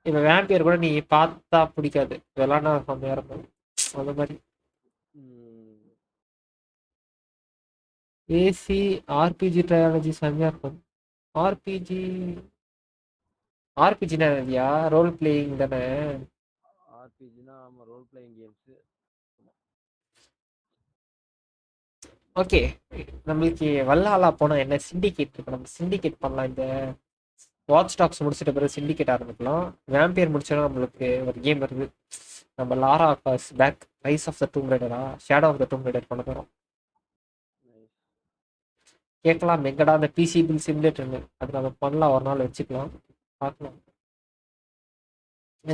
இப்போ வேம்பியர் கூட நீ பார்த்தா பிடிக்காது, விளாட்னா செம்மையா இருக்கும். அந்த மாதிரி ஏசி ஆர்பிஜி ட்ரையாலஜி செம்மையா இருக்கும். ஆர்பிஜினா இல்லையா? ரோல் பிளேயிங் தானே? ஆர்பிஜினா ஆமா, ரோல் பிளேயிங் கேம்ஸ். ஓகே, நம்மளுக்கு வல்லாலா போனால் என்ன சிண்டிகேட் இருக்கு, நம்ம சிண்டிகேட் பண்ணலாம். இந்த வாட்ச் டாக்ஸ் முடிச்சிட்ட பிறகு சிண்டிகேட் ஆரம்பிக்கலாம். வேம்பியர் முடிச்சோன்னா நம்மளுக்கு ஒரு கேம் வருது. நம்ம லாரா காஸ் back rise of the tomb ரைடரா shadow of the tomb raider பண்ண போகிறோம். கேட்கலாம் எங்கடா அந்த பிசி பில் சிமுலேட்டர்னு. அது நம்ம பண்ணலாம், ஒரு நாள் வச்சுக்கலாம், பார்க்கலாம்.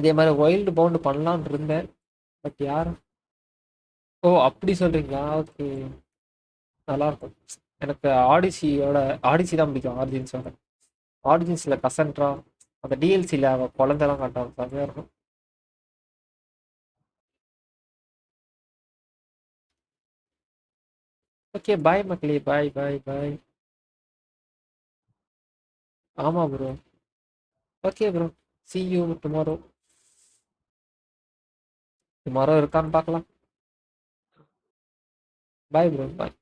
இதே மாதிரி வைல்டு பவுண்டு பண்ணலான்னு இருந்தேன், பட் யார்? ஓ அப்படி சொல்கிறீங்களா? ஓகே, நல்லாயிருக்கும். எனக்கு ஆடிசி தான் பிடிக்கும். ஆரிஜின்ஸில் கசன்ட்ரா அந்த டிஎல்சியில் அவள் குழந்தைலாம் காட்டாங்க, செம்மையாக இருக்கும். ஓகே பாய் மக்களே. பாய் பாய் பாய். ஆமாம் bro. Okay bro, see you tomorrow. Tomorrow இருக்கான்னு பார்க்கலாம். பாய் ப்ரோ, பாய்.